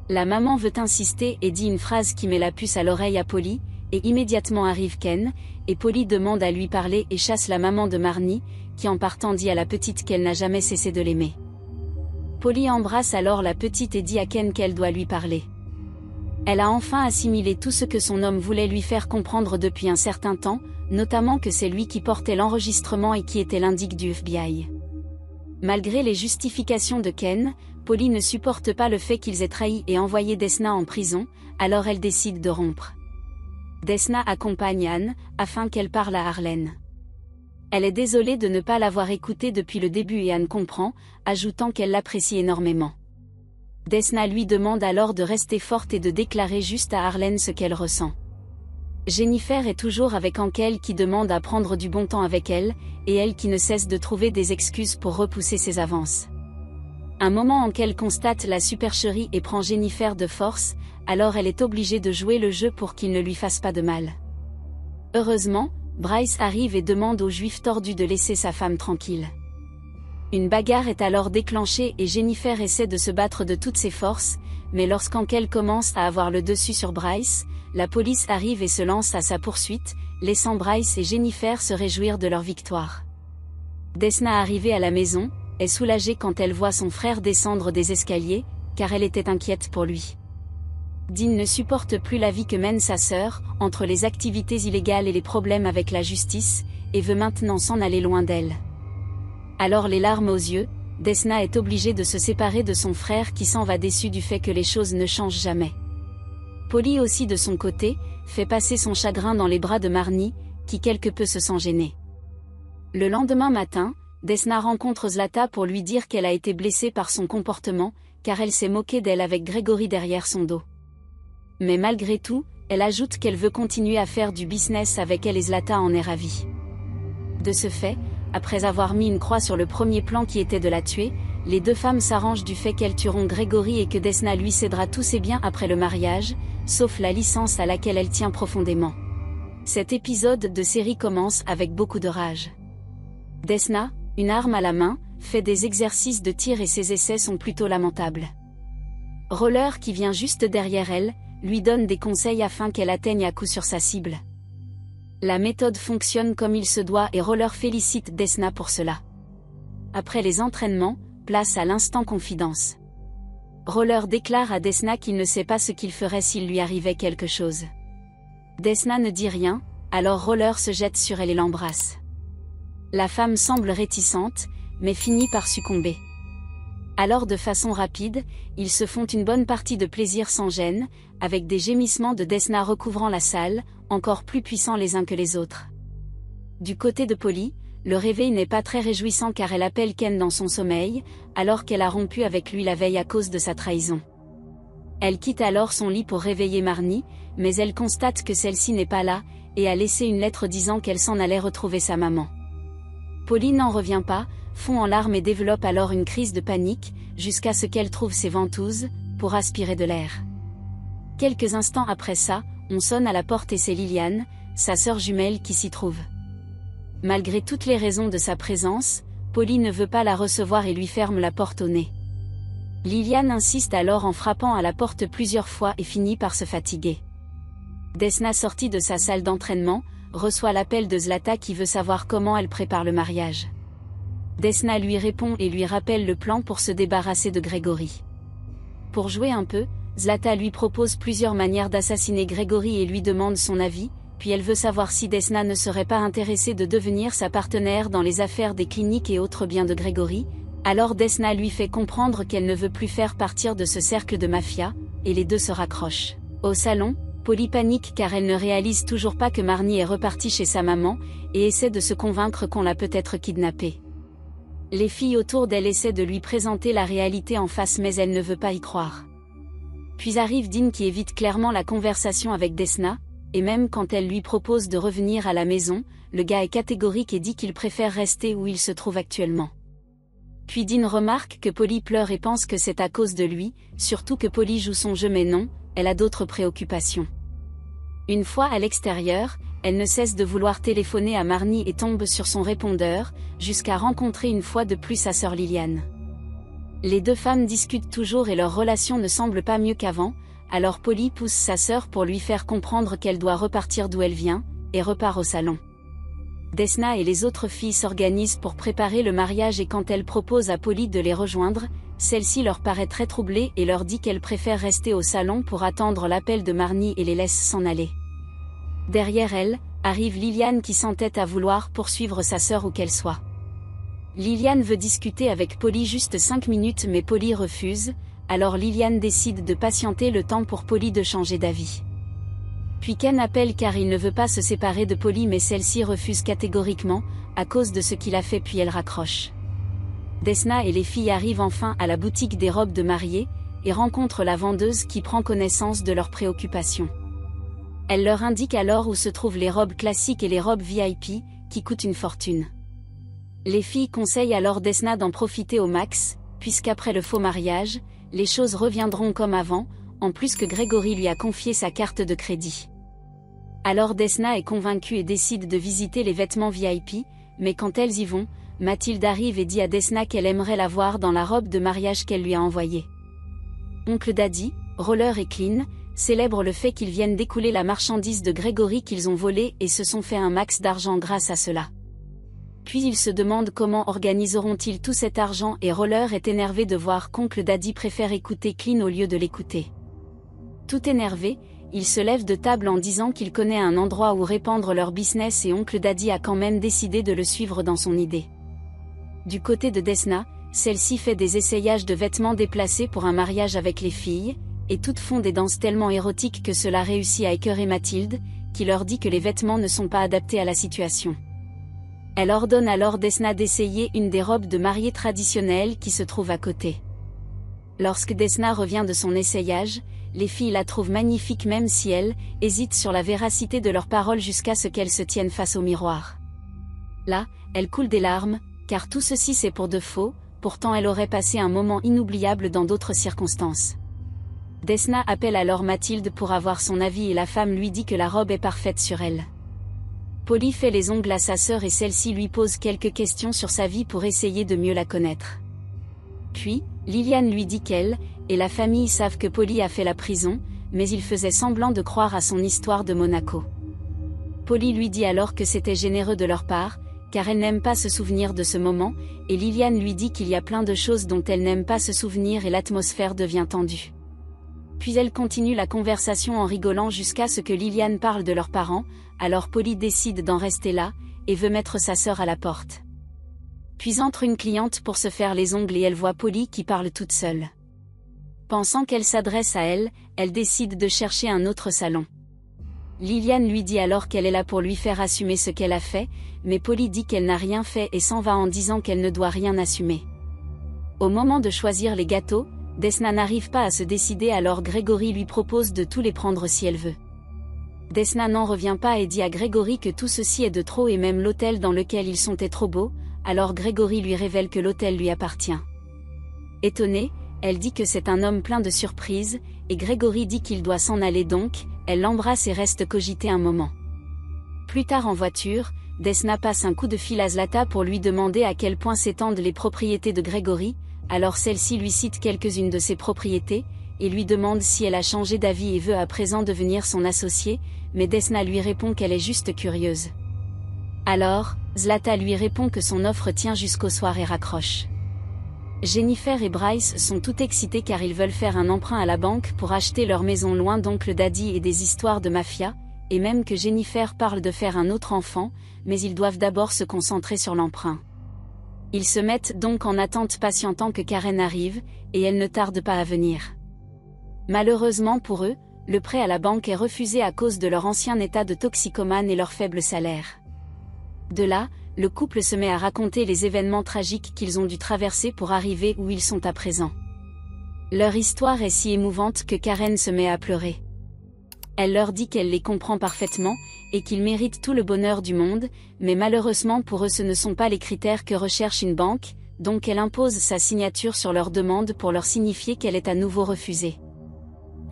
La maman veut insister et dit une phrase qui met la puce à l'oreille à Polly, et immédiatement arrive Ken, et Polly demande à lui parler et chasse la maman de Marnie, qui en partant dit à la petite qu'elle n'a jamais cessé de l'aimer. Polly embrasse alors la petite et dit à Ken qu'elle doit lui parler. Elle a enfin assimilé tout ce que son homme voulait lui faire comprendre depuis un certain temps, notamment que c'est lui qui portait l'enregistrement et qui était l'indic du FBI. Malgré les justifications de Ken, Polly ne supporte pas le fait qu'ils aient trahi et envoyé Desna en prison, alors elle décide de rompre. Desna accompagne Anne, afin qu'elle parle à Arlene. Elle est désolée de ne pas l'avoir écoutée depuis le début et Anne comprend, ajoutant qu'elle l'apprécie énormément. Desna lui demande alors de rester forte et de déclarer juste à Arlene ce qu'elle ressent. Jennifer est toujours avec Ankel qui demande à prendre du bon temps avec elle, et elle qui ne cesse de trouver des excuses pour repousser ses avances. Un moment Ankel constate la supercherie et prend Jennifer de force, alors elle est obligée de jouer le jeu pour qu'il ne lui fasse pas de mal. Heureusement, Bryce arrive et demande au juif tordu de laisser sa femme tranquille. Une bagarre est alors déclenchée et Jennifer essaie de se battre de toutes ses forces, mais lorsqu'Ankel commence à avoir le dessus sur Bryce, la police arrive et se lance à sa poursuite, laissant Bryce et Jennifer se réjouir de leur victoire. Desna arrivée à la maison, est soulagée quand elle voit son frère descendre des escaliers, car elle était inquiète pour lui. Dean ne supporte plus la vie que mène sa sœur, entre les activités illégales et les problèmes avec la justice, et veut maintenant s'en aller loin d'elle. Alors les larmes aux yeux, Desna est obligée de se séparer de son frère qui s'en va déçu du fait que les choses ne changent jamais. Polly aussi de son côté, fait passer son chagrin dans les bras de Marnie, qui quelque peu se sent gênée. Le lendemain matin, Desna rencontre Zlata pour lui dire qu'elle a été blessée par son comportement, car elle s'est moquée d'elle avec Grégory derrière son dos. Mais malgré tout, elle ajoute qu'elle veut continuer à faire du business avec elle et Zlata en est ravie. De ce fait, après avoir mis une croix sur le premier plan qui était de la tuer, les deux femmes s'arrangent du fait qu'elles tueront Grégory et que Desna lui cédera tous ses biens après le mariage, sauf la licence à laquelle elle tient profondément. Cet épisode de série commence avec beaucoup de rage. Desna, une arme à la main, fait des exercices de tir et ses essais sont plutôt lamentables. Roller qui vient juste derrière elle, lui donne des conseils afin qu'elle atteigne à coup sûr sa cible. La méthode fonctionne comme il se doit et Roller félicite Desna pour cela. Après les entraînements, place à l'instant confidence. Roller déclare à Desna qu'il ne sait pas ce qu'il ferait s'il lui arrivait quelque chose. Desna ne dit rien, alors Roller se jette sur elle et l'embrasse. La femme semble réticente, mais finit par succomber. Alors de façon rapide, ils se font une bonne partie de plaisir sans gêne, avec des gémissements de Desna recouvrant la salle, encore plus puissants les uns que les autres. Du côté de Polly, le réveil n'est pas très réjouissant car elle appelle Ken dans son sommeil, alors qu'elle a rompu avec lui la veille à cause de sa trahison. Elle quitte alors son lit pour réveiller Marnie, mais elle constate que celle-ci n'est pas là, et a laissé une lettre disant qu'elle s'en allait retrouver sa maman. Polly n'en revient pas, fond en larmes et développe alors une crise de panique, jusqu'à ce qu'elle trouve ses ventouses, pour aspirer de l'air. Quelques instants après ça, on sonne à la porte et c'est Liliane, sa sœur jumelle qui s'y trouve. Malgré toutes les raisons de sa présence, Polly ne veut pas la recevoir et lui ferme la porte au nez. Liliane insiste alors en frappant à la porte plusieurs fois et finit par se fatiguer. Desna sortie de sa salle d'entraînement, reçoit l'appel de Zlata qui veut savoir comment elle prépare le mariage. Desna lui répond et lui rappelle le plan pour se débarrasser de Grégory. Pour jouer un peu, Zlata lui propose plusieurs manières d'assassiner Grégory et lui demande son avis, puis elle veut savoir si Desna ne serait pas intéressée de devenir sa partenaire dans les affaires des cliniques et autres biens de Grégory. Alors Desna lui fait comprendre qu'elle ne veut plus faire partir de ce cercle de mafia, et les deux se raccrochent. Au salon, Polly panique car elle ne réalise toujours pas que Marnie est repartie chez sa maman, et essaie de se convaincre qu'on l'a peut-être kidnappée. Les filles autour d'elle essaient de lui présenter la réalité en face mais elle ne veut pas y croire. Puis arrive Dean qui évite clairement la conversation avec Desna, et même quand elle lui propose de revenir à la maison, le gars est catégorique et dit qu'il préfère rester où il se trouve actuellement. Puis Dean remarque que Polly pleure et pense que c'est à cause de lui, surtout que Polly joue son jeu mais non, elle a d'autres préoccupations. Une fois à l'extérieur, elle ne cesse de vouloir téléphoner à Marnie et tombe sur son répondeur, jusqu'à rencontrer une fois de plus sa sœur Liliane. Les deux femmes discutent toujours et leur relation ne semble pas mieux qu'avant, alors Polly pousse sa sœur pour lui faire comprendre qu'elle doit repartir d'où elle vient, et repart au salon. Desna et les autres filles s'organisent pour préparer le mariage et quand elle propose à Polly de les rejoindre, celle-ci leur paraît très troublée et leur dit qu'elle préfère rester au salon pour attendre l'appel de Marnie et les laisse s'en aller. Derrière elle, arrive Liliane qui s'entête à vouloir poursuivre sa sœur où qu'elle soit. Liliane veut discuter avec Polly juste 5 minutes mais Polly refuse, alors Liliane décide de patienter le temps pour Polly de changer d'avis. Puis Ken appelle car il ne veut pas se séparer de Polly mais celle-ci refuse catégoriquement, à cause de ce qu'il a fait puis elle raccroche. Desna et les filles arrivent enfin à la boutique des robes de mariée, et rencontrent la vendeuse qui prend connaissance de leurs préoccupations. Elle leur indique alors où se trouvent les robes classiques et les robes VIP, qui coûtent une fortune. Les filles conseillent alors Desna d'en profiter au max, puisqu'après le faux mariage, les choses reviendront comme avant, en plus que Grégory lui a confié sa carte de crédit. Alors Desna est convaincue et décide de visiter les vêtements VIP, mais quand elles y vont, Mathilde arrive et dit à Desna qu'elle aimerait la voir dans la robe de mariage qu'elle lui a envoyée. Oncle Daddy, Roller et Clean célèbrent le fait qu'ils viennent d'écouler la marchandise de Grégory qu'ils ont volée et se sont fait un max d'argent grâce à cela. Puis ils se demandent comment organiseront-ils tout cet argent et Roller est énervé de voir qu'Oncle Daddy préfère écouter Clean au lieu de l'écouter. Tout énervé, il se lève de table en disant qu'il connaît un endroit où répandre leur business et Oncle Daddy a quand même décidé de le suivre dans son idée. Du côté de Desna, celle-ci fait des essayages de vêtements déplacés pour un mariage avec les filles, et toutes font des danses tellement érotiques que cela réussit à écœurer Mathilde, qui leur dit que les vêtements ne sont pas adaptés à la situation. Elle ordonne alors Desna d'essayer une des robes de mariée traditionnelles qui se trouve à côté. Lorsque Desna revient de son essayage, les filles la trouvent magnifique même si elles hésitent sur la véracité de leurs paroles jusqu'à ce qu'elles se tiennent face au miroir. Là, elle coule des larmes, car tout ceci c'est pour de faux, pourtant elle aurait passé un moment inoubliable dans d'autres circonstances. Desna appelle alors Mathilde pour avoir son avis et la femme lui dit que la robe est parfaite sur elle. Polly fait les ongles à sa sœur et celle-ci lui pose quelques questions sur sa vie pour essayer de mieux la connaître. Puis, Liliane lui dit qu'elle et la famille savent que Polly a fait la prison, mais il faisait semblant de croire à son histoire de Monaco. Polly lui dit alors que c'était généreux de leur part, car elle n'aime pas se souvenir de ce moment, et Liliane lui dit qu'il y a plein de choses dont elle n'aime pas se souvenir et l'atmosphère devient tendue. Puis elle continue la conversation en rigolant jusqu'à ce que Liliane parle de leurs parents, alors Polly décide d'en rester là, et veut mettre sa sœur à la porte. Puis entre une cliente pour se faire les ongles et elle voit Polly qui parle toute seule. Pensant qu'elle s'adresse à elle, elle décide de chercher un autre salon. Liliane lui dit alors qu'elle est là pour lui faire assumer ce qu'elle a fait, mais Polly dit qu'elle n'a rien fait et s'en va en disant qu'elle ne doit rien assumer. Au moment de choisir les gâteaux, Desna n'arrive pas à se décider alors Grégory lui propose de tous les prendre si elle veut. Desna n'en revient pas et dit à Grégory que tout ceci est de trop et même l'hôtel dans lequel ils sont est trop beau, alors Grégory lui révèle que l'hôtel lui appartient. Étonnée, elle dit que c'est un homme plein de surprises, et Grégory dit qu'il doit s'en aller donc, elle l'embrasse et reste cogiter un moment. Plus tard en voiture, Desna passe un coup de fil à Zlata pour lui demander à quel point s'étendent les propriétés de Grégory, alors celle-ci lui cite quelques-unes de ses propriétés, et lui demande si elle a changé d'avis et veut à présent devenir son associée, mais Desna lui répond qu'elle est juste curieuse. Alors, Zlata lui répond que son offre tient jusqu'au soir et raccroche. Jennifer et Bryce sont tout excités car ils veulent faire un emprunt à la banque pour acheter leur maison loin d'Oncle Daddy et des histoires de mafia, et même que Jennifer parle de faire un autre enfant, mais ils doivent d'abord se concentrer sur l'emprunt. Ils se mettent donc en attente patientant que Karen arrive, et elle ne tarde pas à venir. Malheureusement pour eux, le prêt à la banque est refusé à cause de leur ancien état de toxicomane et leur faible salaire. De là, le couple se met à raconter les événements tragiques qu'ils ont dû traverser pour arriver où ils sont à présent. Leur histoire est si émouvante que Karen se met à pleurer. Elle leur dit qu'elle les comprend parfaitement, et qu'ils méritent tout le bonheur du monde, mais malheureusement pour eux ce ne sont pas les critères que recherche une banque, donc elle impose sa signature sur leur demande pour leur signifier qu'elle est à nouveau refusée.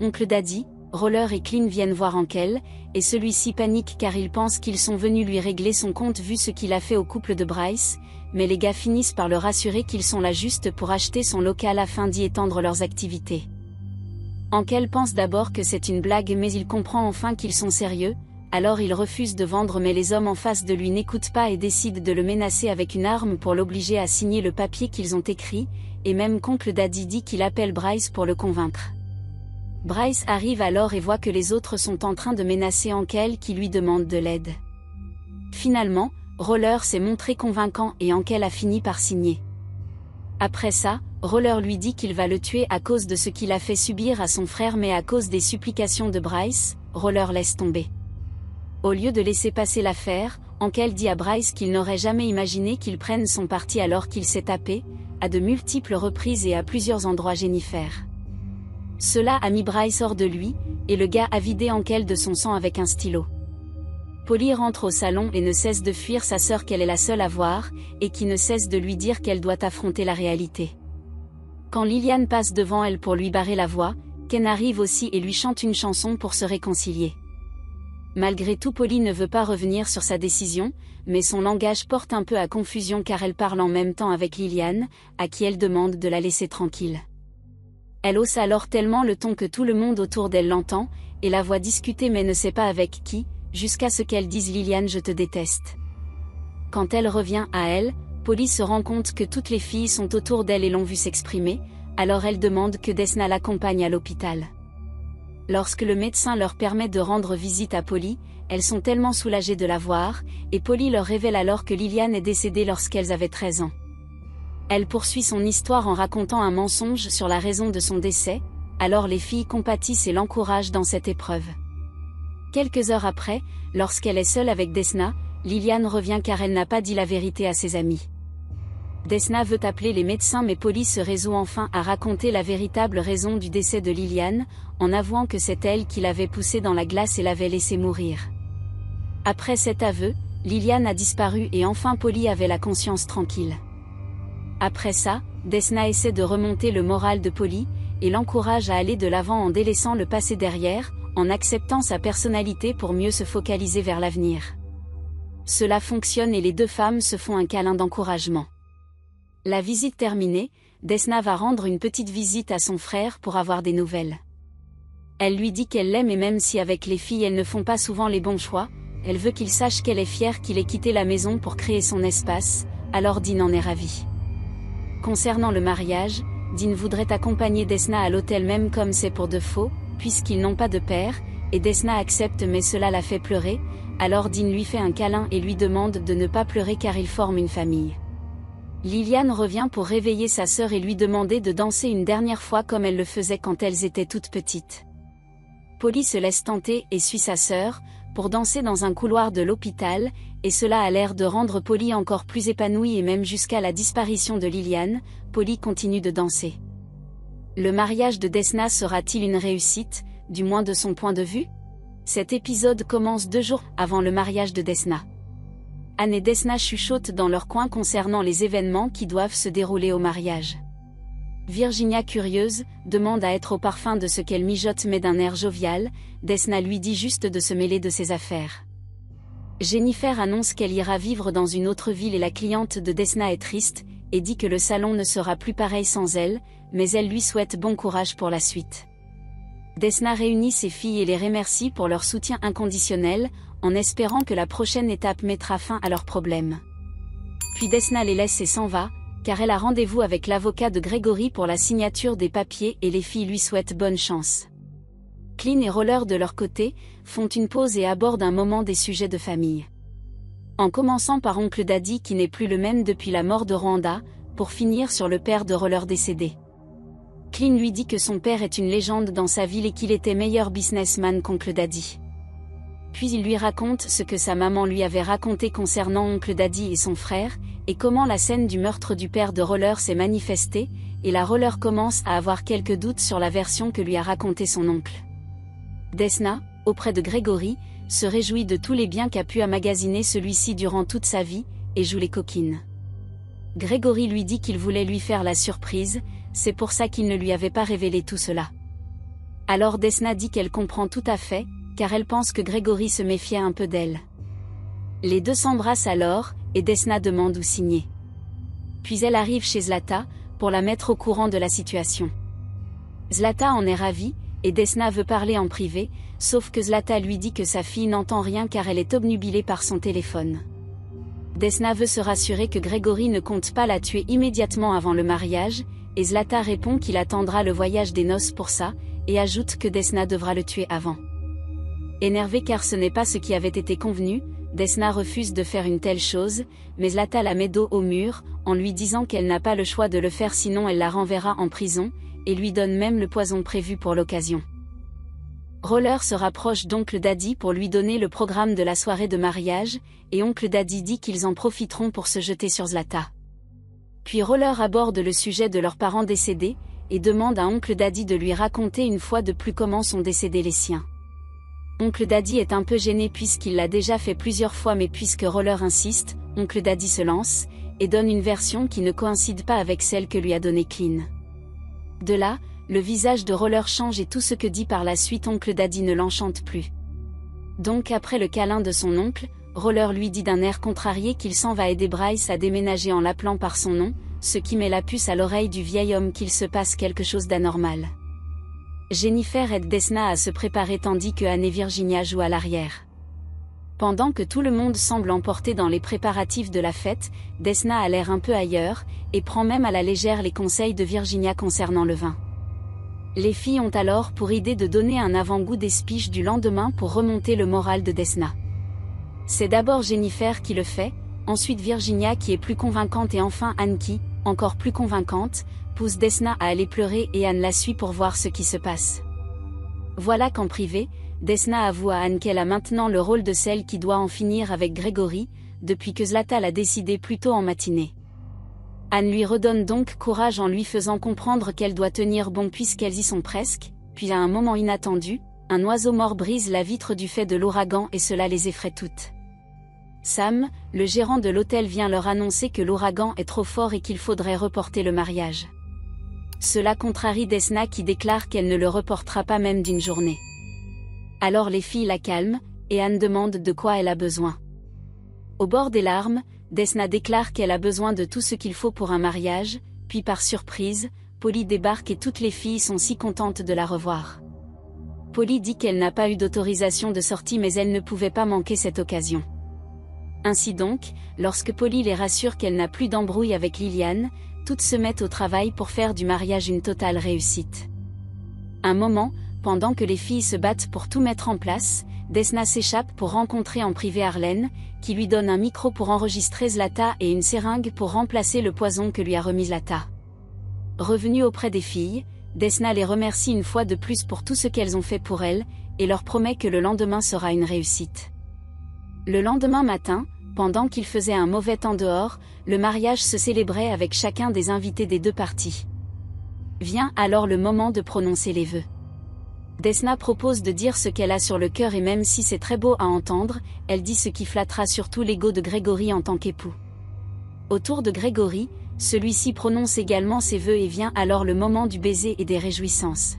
Oncle Daddy, Roller et Clean viennent voir Ankel, et celui-ci panique car il pense qu'ils sont venus lui régler son compte vu ce qu'il a fait au couple de Bryce, mais les gars finissent par le rassurer qu'ils sont là juste pour acheter son local afin d'y étendre leurs activités. Ankel pense d'abord que c'est une blague mais il comprend enfin qu'ils sont sérieux, alors il refuse de vendre mais les hommes en face de lui n'écoutent pas et décident de le menacer avec une arme pour l'obliger à signer le papier qu'ils ont écrit, et même qu'oncle Daddy dit qu'il appelle Bryce pour le convaincre. Bryce arrive alors et voit que les autres sont en train de menacer Ankel qui lui demande de l'aide. Finalement, Roller s'est montré convaincant et Ankel a fini par signer. Après ça, Roller lui dit qu'il va le tuer à cause de ce qu'il a fait subir à son frère mais à cause des supplications de Bryce, Roller laisse tomber. Au lieu de laisser passer l'affaire, Ankel dit à Bryce qu'il n'aurait jamais imaginé qu'il prenne son parti alors qu'il s'est tapé, à de multiples reprises et à plusieurs endroits Jennifer. Cela a mis Bryce hors de lui, et le gars a vidé Ankel de son sang avec un stylo. Polly rentre au salon et ne cesse de fuir sa sœur qu'elle est la seule à voir, et qui ne cesse de lui dire qu'elle doit affronter la réalité. Quand Lillian passe devant elle pour lui barrer la voie, Ken arrive aussi et lui chante une chanson pour se réconcilier. Malgré tout, Polly ne veut pas revenir sur sa décision, mais son langage porte un peu à confusion car elle parle en même temps avec Lillian, à qui elle demande de la laisser tranquille. Elle hausse alors tellement le ton que tout le monde autour d'elle l'entend, et la voit discuter mais ne sait pas avec qui, jusqu'à ce qu'elle dise Lillian je te déteste. Quand elle revient à elle, Polly se rend compte que toutes les filles sont autour d'elle et l'ont vue s'exprimer, alors elle demande que Desna l'accompagne à l'hôpital. Lorsque le médecin leur permet de rendre visite à Polly, elles sont tellement soulagées de la voir, et Polly leur révèle alors que Lillian est décédée lorsqu'elles avaient 13 ans. Elle poursuit son histoire en racontant un mensonge sur la raison de son décès, alors les filles compatissent et l'encouragent dans cette épreuve. Quelques heures après, lorsqu'elle est seule avec Desna, Lillian revient car elle n'a pas dit la vérité à ses amis. Desna veut appeler les médecins mais Polly se résout enfin à raconter la véritable raison du décès de Lillian, en avouant que c'est elle qui l'avait poussée dans la glace et l'avait laissée mourir. Après cet aveu, Lillian a disparu et enfin Polly avait la conscience tranquille. Après ça, Desna essaie de remonter le moral de Polly, et l'encourage à aller de l'avant en délaissant le passé derrière, en acceptant sa personnalité pour mieux se focaliser vers l'avenir. Cela fonctionne et les deux femmes se font un câlin d'encouragement. La visite terminée, Desna va rendre une petite visite à son frère pour avoir des nouvelles. Elle lui dit qu'elle l'aime et même si avec les filles elles ne font pas souvent les bons choix, elle veut qu'il sache qu'elle est fière qu'il ait quitté la maison pour créer son espace, alors Dean en est ravi. Concernant le mariage, Dean voudrait accompagner Desna à l'hôtel même comme c'est pour de faux, puisqu'ils n'ont pas de père, et Desna accepte mais cela la fait pleurer, alors Dean lui fait un câlin et lui demande de ne pas pleurer car ils forment une famille. Lillian revient pour réveiller sa sœur et lui demander de danser une dernière fois comme elle le faisait quand elles étaient toutes petites. Polly se laisse tenter et suit sa sœur, pour danser dans un couloir de l'hôpital, et cela a l'air de rendre Polly encore plus épanouie et même jusqu'à la disparition de Lillian, Polly continue de danser. Le mariage de Desna sera-t-il une réussite, du moins de son point de vue? Cet épisode commence 2 jours avant le mariage de Desna. Anne et Desna chuchotent dans leur coin concernant les événements qui doivent se dérouler au mariage. Virginia, curieuse, demande à être au parfum de ce qu'elle mijote mais d'un air jovial, Desna lui dit juste de se mêler de ses affaires. Jennifer annonce qu'elle ira vivre dans une autre ville et la cliente de Desna est triste, et dit que le salon ne sera plus pareil sans elle, mais elle lui souhaite bon courage pour la suite. Desna réunit ses filles et les remercie pour leur soutien inconditionnel, en espérant que la prochaine étape mettra fin à leurs problèmes. Puis Desna les laisse et s'en va, car elle a rendez-vous avec l'avocat de Gregory pour la signature des papiers et les filles lui souhaitent bonne chance. Clean et Roller de leur côté, font une pause et abordent un moment des sujets de famille. En commençant par oncle Daddy qui n'est plus le même depuis la mort de Rwanda, pour finir sur le père de Roller décédé. Clean lui dit que son père est une légende dans sa ville et qu'il était meilleur businessman qu'oncle Daddy. Puis il lui raconte ce que sa maman lui avait raconté concernant oncle Daddy et son frère, et comment la scène du meurtre du père de Roller s'est manifestée, et la Roller commence à avoir quelques doutes sur la version que lui a racontée son oncle. Desna, auprès de Gregory, se réjouit de tous les biens qu'a pu emmagasiner celui-ci durant toute sa vie, et joue les coquines. Gregory lui dit qu'il voulait lui faire la surprise, c'est pour ça qu'il ne lui avait pas révélé tout cela. Alors Desna dit qu'elle comprend tout à fait, car elle pense que Grégory se méfiait un peu d'elle. Les deux s'embrassent alors, et Desna demande où signer. Puis elle arrive chez Zlata, pour la mettre au courant de la situation. Zlata en est ravie, et Desna veut parler en privé, sauf que Zlata lui dit que sa fille n'entend rien car elle est obnubilée par son téléphone. Desna veut se rassurer que Grégory ne compte pas la tuer immédiatement avant le mariage, et Zlata répond qu'il attendra le voyage des noces pour ça, et ajoute que Desna devra le tuer avant. Énervée car ce n'est pas ce qui avait été convenu, Desna refuse de faire une telle chose, mais Zlata la met dos au mur, en lui disant qu'elle n'a pas le choix de le faire sinon elle la renverra en prison, et lui donne même le poison prévu pour l'occasion. Roller se rapproche d'Oncle Daddy pour lui donner le programme de la soirée de mariage, et Oncle Daddy dit qu'ils en profiteront pour se jeter sur Zlata. Puis Roller aborde le sujet de leurs parents décédés, et demande à Oncle Daddy de lui raconter une fois de plus comment sont décédés les siens. Oncle Daddy est un peu gêné puisqu'il l'a déjà fait plusieurs fois mais puisque Roller insiste, Oncle Daddy se lance, et donne une version qui ne coïncide pas avec celle que lui a donnée Clean. De là, le visage de Roller change et tout ce que dit par la suite Oncle Daddy ne l'enchante plus. Donc après le câlin de son oncle, Roller lui dit d'un air contrarié qu'il s'en va aider Bryce à déménager en l'appelant par son nom, ce qui met la puce à l'oreille du vieil homme qu'il se passe quelque chose d'anormal. Jennifer aide Desna à se préparer tandis que Anne et Virginia jouent à l'arrière. Pendant que tout le monde semble emporté dans les préparatifs de la fête, Desna a l'air un peu ailleurs, et prend même à la légère les conseils de Virginia concernant le vin. Les filles ont alors pour idée de donner un avant-goût des speeches du lendemain pour remonter le moral de Desna. C'est d'abord Jennifer qui le fait, ensuite Virginia qui est plus convaincante et enfin Anne qui, encore plus convaincante, pousse Desna à aller pleurer et Anne la suit pour voir ce qui se passe. Voilà qu'en privé, Desna avoue à Anne qu'elle a maintenant le rôle de celle qui doit en finir avec Grégory, depuis que Zlata l'a décidé plus tôt en matinée. Anne lui redonne donc courage en lui faisant comprendre qu'elle doit tenir bon puisqu'elles y sont presque, puis à un moment inattendu, un oiseau mort brise la vitre du fait de l'ouragan et cela les effraie toutes. Sam, le gérant de l'hôtel vient leur annoncer que l'ouragan est trop fort et qu'il faudrait reporter le mariage. Cela contrarie Desna qui déclare qu'elle ne le reportera pas même d'une journée. Alors les filles la calment, et Anne demande de quoi elle a besoin. Au bord des larmes, Desna déclare qu'elle a besoin de tout ce qu'il faut pour un mariage, puis par surprise, Polly débarque et toutes les filles sont si contentes de la revoir. Polly dit qu'elle n'a pas eu d'autorisation de sortie mais elle ne pouvait pas manquer cette occasion. Ainsi donc, lorsque Polly les rassure qu'elle n'a plus d'embrouille avec Liliane, toutes se mettent au travail pour faire du mariage une totale réussite. Un moment, pendant que les filles se battent pour tout mettre en place, Desna s'échappe pour rencontrer en privé Arlène, qui lui donne un micro pour enregistrer Zlata et une seringue pour remplacer le poison que lui a remis Zlata. Revenue auprès des filles, Desna les remercie une fois de plus pour tout ce qu'elles ont fait pour elle, et leur promet que le lendemain sera une réussite. Le lendemain matin, pendant qu'il faisait un mauvais temps dehors, le mariage se célébrait avec chacun des invités des deux parties. Vient alors le moment de prononcer les vœux. Desna propose de dire ce qu'elle a sur le cœur et même si c'est très beau à entendre, elle dit ce qui flattera surtout l'ego de Grégory en tant qu'époux. Autour de Grégory, celui-ci prononce également ses vœux et vient alors le moment du baiser et des réjouissances.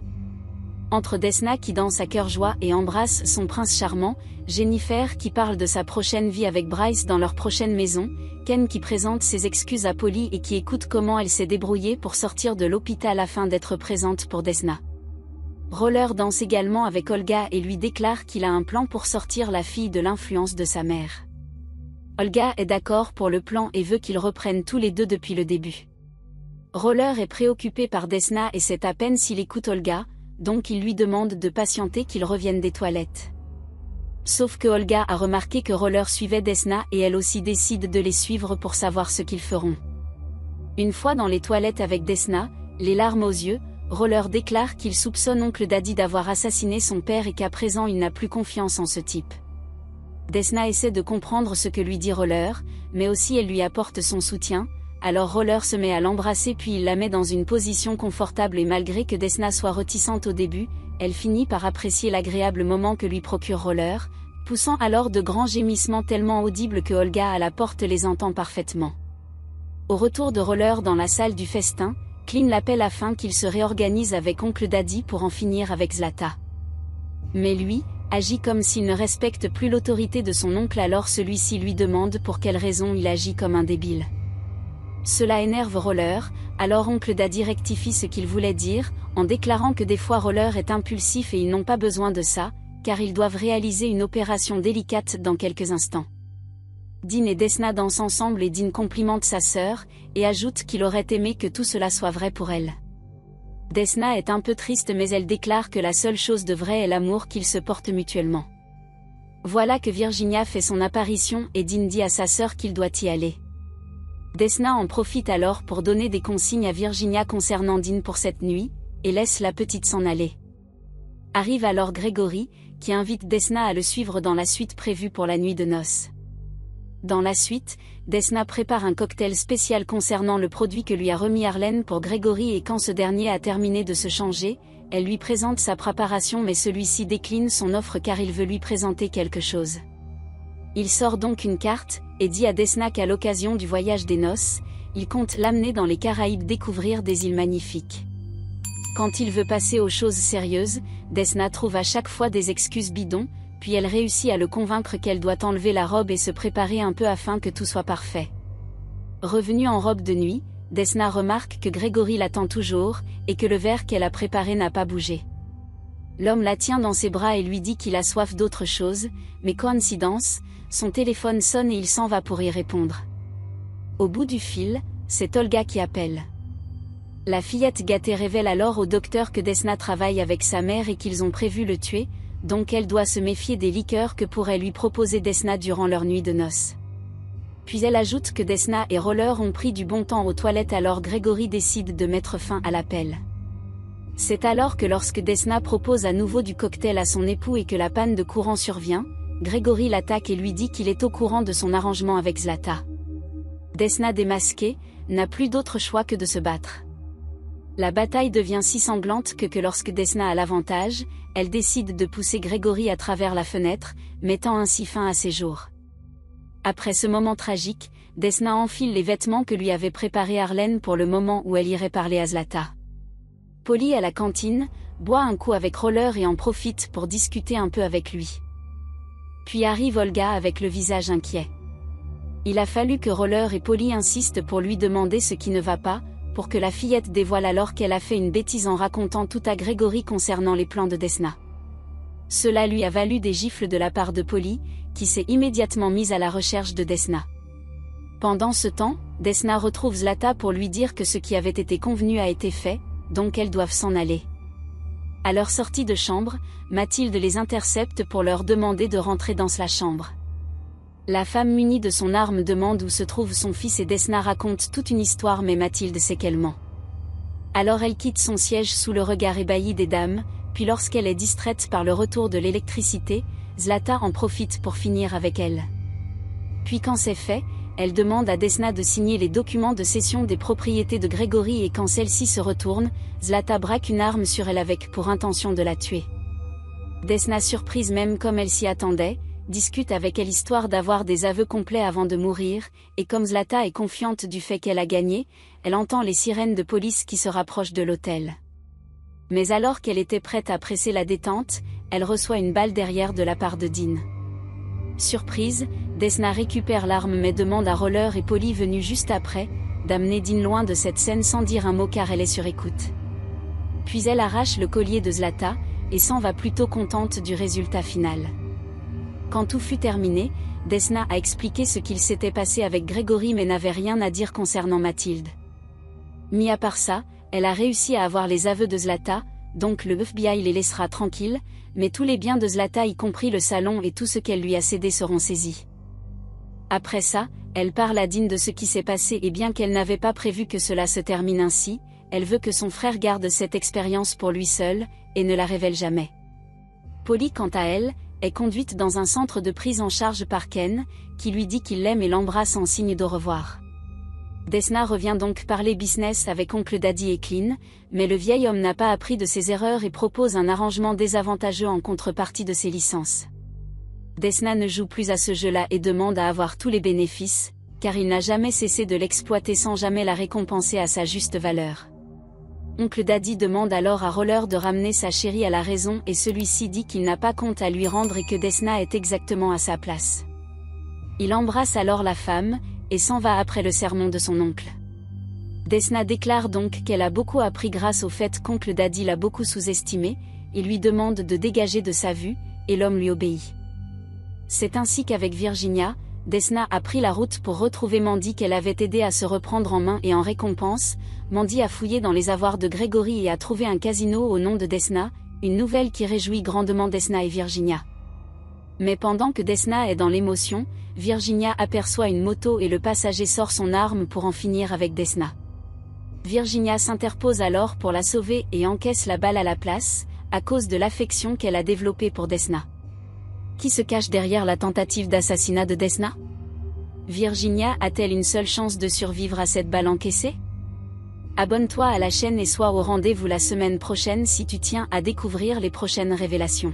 Entre Desna qui danse à cœur joie et embrasse son prince charmant, Jennifer qui parle de sa prochaine vie avec Bryce dans leur prochaine maison, Ken qui présente ses excuses à Polly et qui écoute comment elle s'est débrouillée pour sortir de l'hôpital afin d'être présente pour Desna. Roller danse également avec Olga et lui déclare qu'il a un plan pour sortir la fille de l'influence de sa mère. Olga est d'accord pour le plan et veut qu'ils reprennent tous les deux depuis le début. Roller est préoccupé par Desna et sait à peine s'il écoute Olga, donc il lui demande de patienter qu'ils reviennent des toilettes. Sauf que Olga a remarqué que Roller suivait Desna et elle aussi décide de les suivre pour savoir ce qu'ils feront. Une fois dans les toilettes avec Desna, les larmes aux yeux, Roller déclare qu'il soupçonne Oncle Daddy d'avoir assassiné son père et qu'à présent il n'a plus confiance en ce type. Desna essaie de comprendre ce que lui dit Roller, mais aussi elle lui apporte son soutien, alors Roller se met à l'embrasser puis il la met dans une position confortable et malgré que Desna soit réticente au début, elle finit par apprécier l'agréable moment que lui procure Roller, poussant alors de grands gémissements tellement audibles que Olga à la porte les entend parfaitement. Au retour de Roller dans la salle du festin, Clean l'appelle afin qu'il se réorganise avec Oncle Daddy pour en finir avec Zlata. Mais lui, agit comme s'il ne respecte plus l'autorité de son oncle, alors celui-ci lui demande pour quelle raison il agit comme un débile. Cela énerve Roller, alors Oncle Daddy rectifie ce qu'il voulait dire, en déclarant que des fois Roller est impulsif et ils n'ont pas besoin de ça, car ils doivent réaliser une opération délicate dans quelques instants. Dean et Desna dansent ensemble et Dean complimente sa sœur, et ajoute qu'il aurait aimé que tout cela soit vrai pour elle. Desna est un peu triste mais elle déclare que la seule chose de vrai est l'amour qu'ils se portent mutuellement. Voilà que Virginia fait son apparition et Dean dit à sa sœur qu'il doit y aller. Desna en profite alors pour donner des consignes à Virginia concernant Dean pour cette nuit, et laisse la petite s'en aller. Arrive alors Gregory, qui invite Desna à le suivre dans la suite prévue pour la nuit de noces. Dans la suite, Desna prépare un cocktail spécial concernant le produit que lui a remis Arlen pour Gregory et quand ce dernier a terminé de se changer, elle lui présente sa préparation mais celui-ci décline son offre car il veut lui présenter quelque chose. Il sort donc une carte, et dit à Desna qu'à l'occasion du voyage des noces, il compte l'amener dans les Caraïbes découvrir des îles magnifiques. Quand il veut passer aux choses sérieuses, Desna trouve à chaque fois des excuses bidons, puis elle réussit à le convaincre qu'elle doit enlever la robe et se préparer un peu afin que tout soit parfait. Revenue en robe de nuit, Desna remarque que Gregory l'attend toujours, et que le verre qu'elle a préparé n'a pas bougé. L'homme la tient dans ses bras et lui dit qu'il a soif d'autre chose, mais coïncidence, son téléphone sonne et il s'en va pour y répondre. Au bout du fil, c'est Olga qui appelle. La fillette gâtée révèle alors au docteur que Desna travaille avec sa mère et qu'ils ont prévu le tuer, donc elle doit se méfier des liqueurs que pourrait lui proposer Desna durant leur nuit de noces. Puis elle ajoute que Desna et Roller ont pris du bon temps aux toilettes alors Gregory décide de mettre fin à l'appel. C'est alors que lorsque Desna propose à nouveau du cocktail à son époux et que la panne de courant survient, Gregory l'attaque et lui dit qu'il est au courant de son arrangement avec Zlata. Desna démasquée, n'a plus d'autre choix que de se battre. La bataille devient si sanglante que lorsque Desna a l'avantage, elle décide de pousser Gregory à travers la fenêtre, mettant ainsi fin à ses jours. Après ce moment tragique, Desna enfile les vêtements que lui avait préparés Arlen pour le moment où elle irait parler à Zlata. Polly à la cantine, boit un coup avec Roller et en profite pour discuter un peu avec lui. Puis arrive Olga avec le visage inquiet. Il a fallu que Roller et Polly insistent pour lui demander ce qui ne va pas, pour que la fillette dévoile alors qu'elle a fait une bêtise en racontant tout à Gregory concernant les plans de Desna. Cela lui a valu des gifles de la part de Polly, qui s'est immédiatement mise à la recherche de Desna. Pendant ce temps, Desna retrouve Zlata pour lui dire que ce qui avait été convenu a été fait, donc elles doivent s'en aller. À leur sortie de chambre, Mathilde les intercepte pour leur demander de rentrer dans la chambre. La femme munie de son arme demande où se trouve son fils et Desna raconte toute une histoire mais Mathilde sait qu'elle ment. Alors elle quitte son siège sous le regard ébahi des dames, puis lorsqu'elle est distraite par le retour de l'électricité, Zlata en profite pour finir avec elle. Puis quand c'est fait, elle demande à Desna de signer les documents de cession des propriétés de Gregory et quand celle-ci se retourne, Zlata braque une arme sur elle avec pour intention de la tuer. Desna, surprise même comme elle s'y attendait, discute avec elle histoire d'avoir des aveux complets avant de mourir, et comme Zlata est confiante du fait qu'elle a gagné, elle entend les sirènes de police qui se rapprochent de l'hôtel. Mais alors qu'elle était prête à presser la détente, elle reçoit une balle derrière de la part de Dean. Surprise, Desna récupère l'arme mais demande à Roller et Polly venus juste après, d'amener Dean loin de cette scène sans dire un mot car elle est sur écoute. Puis elle arrache le collier de Zlata, et s'en va plutôt contente du résultat final. Quand tout fut terminé, Desna a expliqué ce qu'il s'était passé avec Gregory mais n'avait rien à dire concernant Mathilde. Mis à part ça, elle a réussi à avoir les aveux de Zlata, donc le FBI les laissera tranquilles, mais tous les biens de Zlata y compris le salon et tout ce qu'elle lui a cédé seront saisis. Après ça, elle parle à Dean de ce qui s'est passé et bien qu'elle n'avait pas prévu que cela se termine ainsi, elle veut que son frère garde cette expérience pour lui seul, et ne la révèle jamais. Polly quant à elle, est conduite dans un centre de prise en charge par Ken, qui lui dit qu'il l'aime et l'embrasse en signe d'au revoir. Desna revient donc parler business avec Oncle Daddy et Clean, mais le vieil homme n'a pas appris de ses erreurs et propose un arrangement désavantageux en contrepartie de ses licences. Desna ne joue plus à ce jeu-là et demande à avoir tous les bénéfices, car il n'a jamais cessé de l'exploiter sans jamais la récompenser à sa juste valeur. Oncle Daddy demande alors à Roller de ramener sa chérie à la raison et celui-ci dit qu'il n'a pas compte à lui rendre et que Desna est exactement à sa place. Il embrasse alors la femme, et s'en va après le sermon de son oncle. Desna déclare donc qu'elle a beaucoup appris grâce au fait qu'Oncle Daddy l'a beaucoup sous-estimé, et lui demande de dégager de sa vue, et l'homme lui obéit. C'est ainsi qu'avec Virginia, Desna a pris la route pour retrouver Mandy qu'elle avait aidé à se reprendre en main et en récompense, Mandy a fouillé dans les avoirs de Gregory et a trouvé un casino au nom de Desna, une nouvelle qui réjouit grandement Desna et Virginia. Mais pendant que Desna est dans l'émotion, Virginia aperçoit une moto et le passager sort son arme pour en finir avec Desna. Virginia s'interpose alors pour la sauver et encaisse la balle à la place, à cause de l'affection qu'elle a développée pour Desna. Qui se cache derrière la tentative d'assassinat de Desna? Virginia a-t-elle une seule chance de survivre à cette balle encaissée? Abonne-toi à la chaîne et sois au rendez-vous la semaine prochaine si tu tiens à découvrir les prochaines révélations.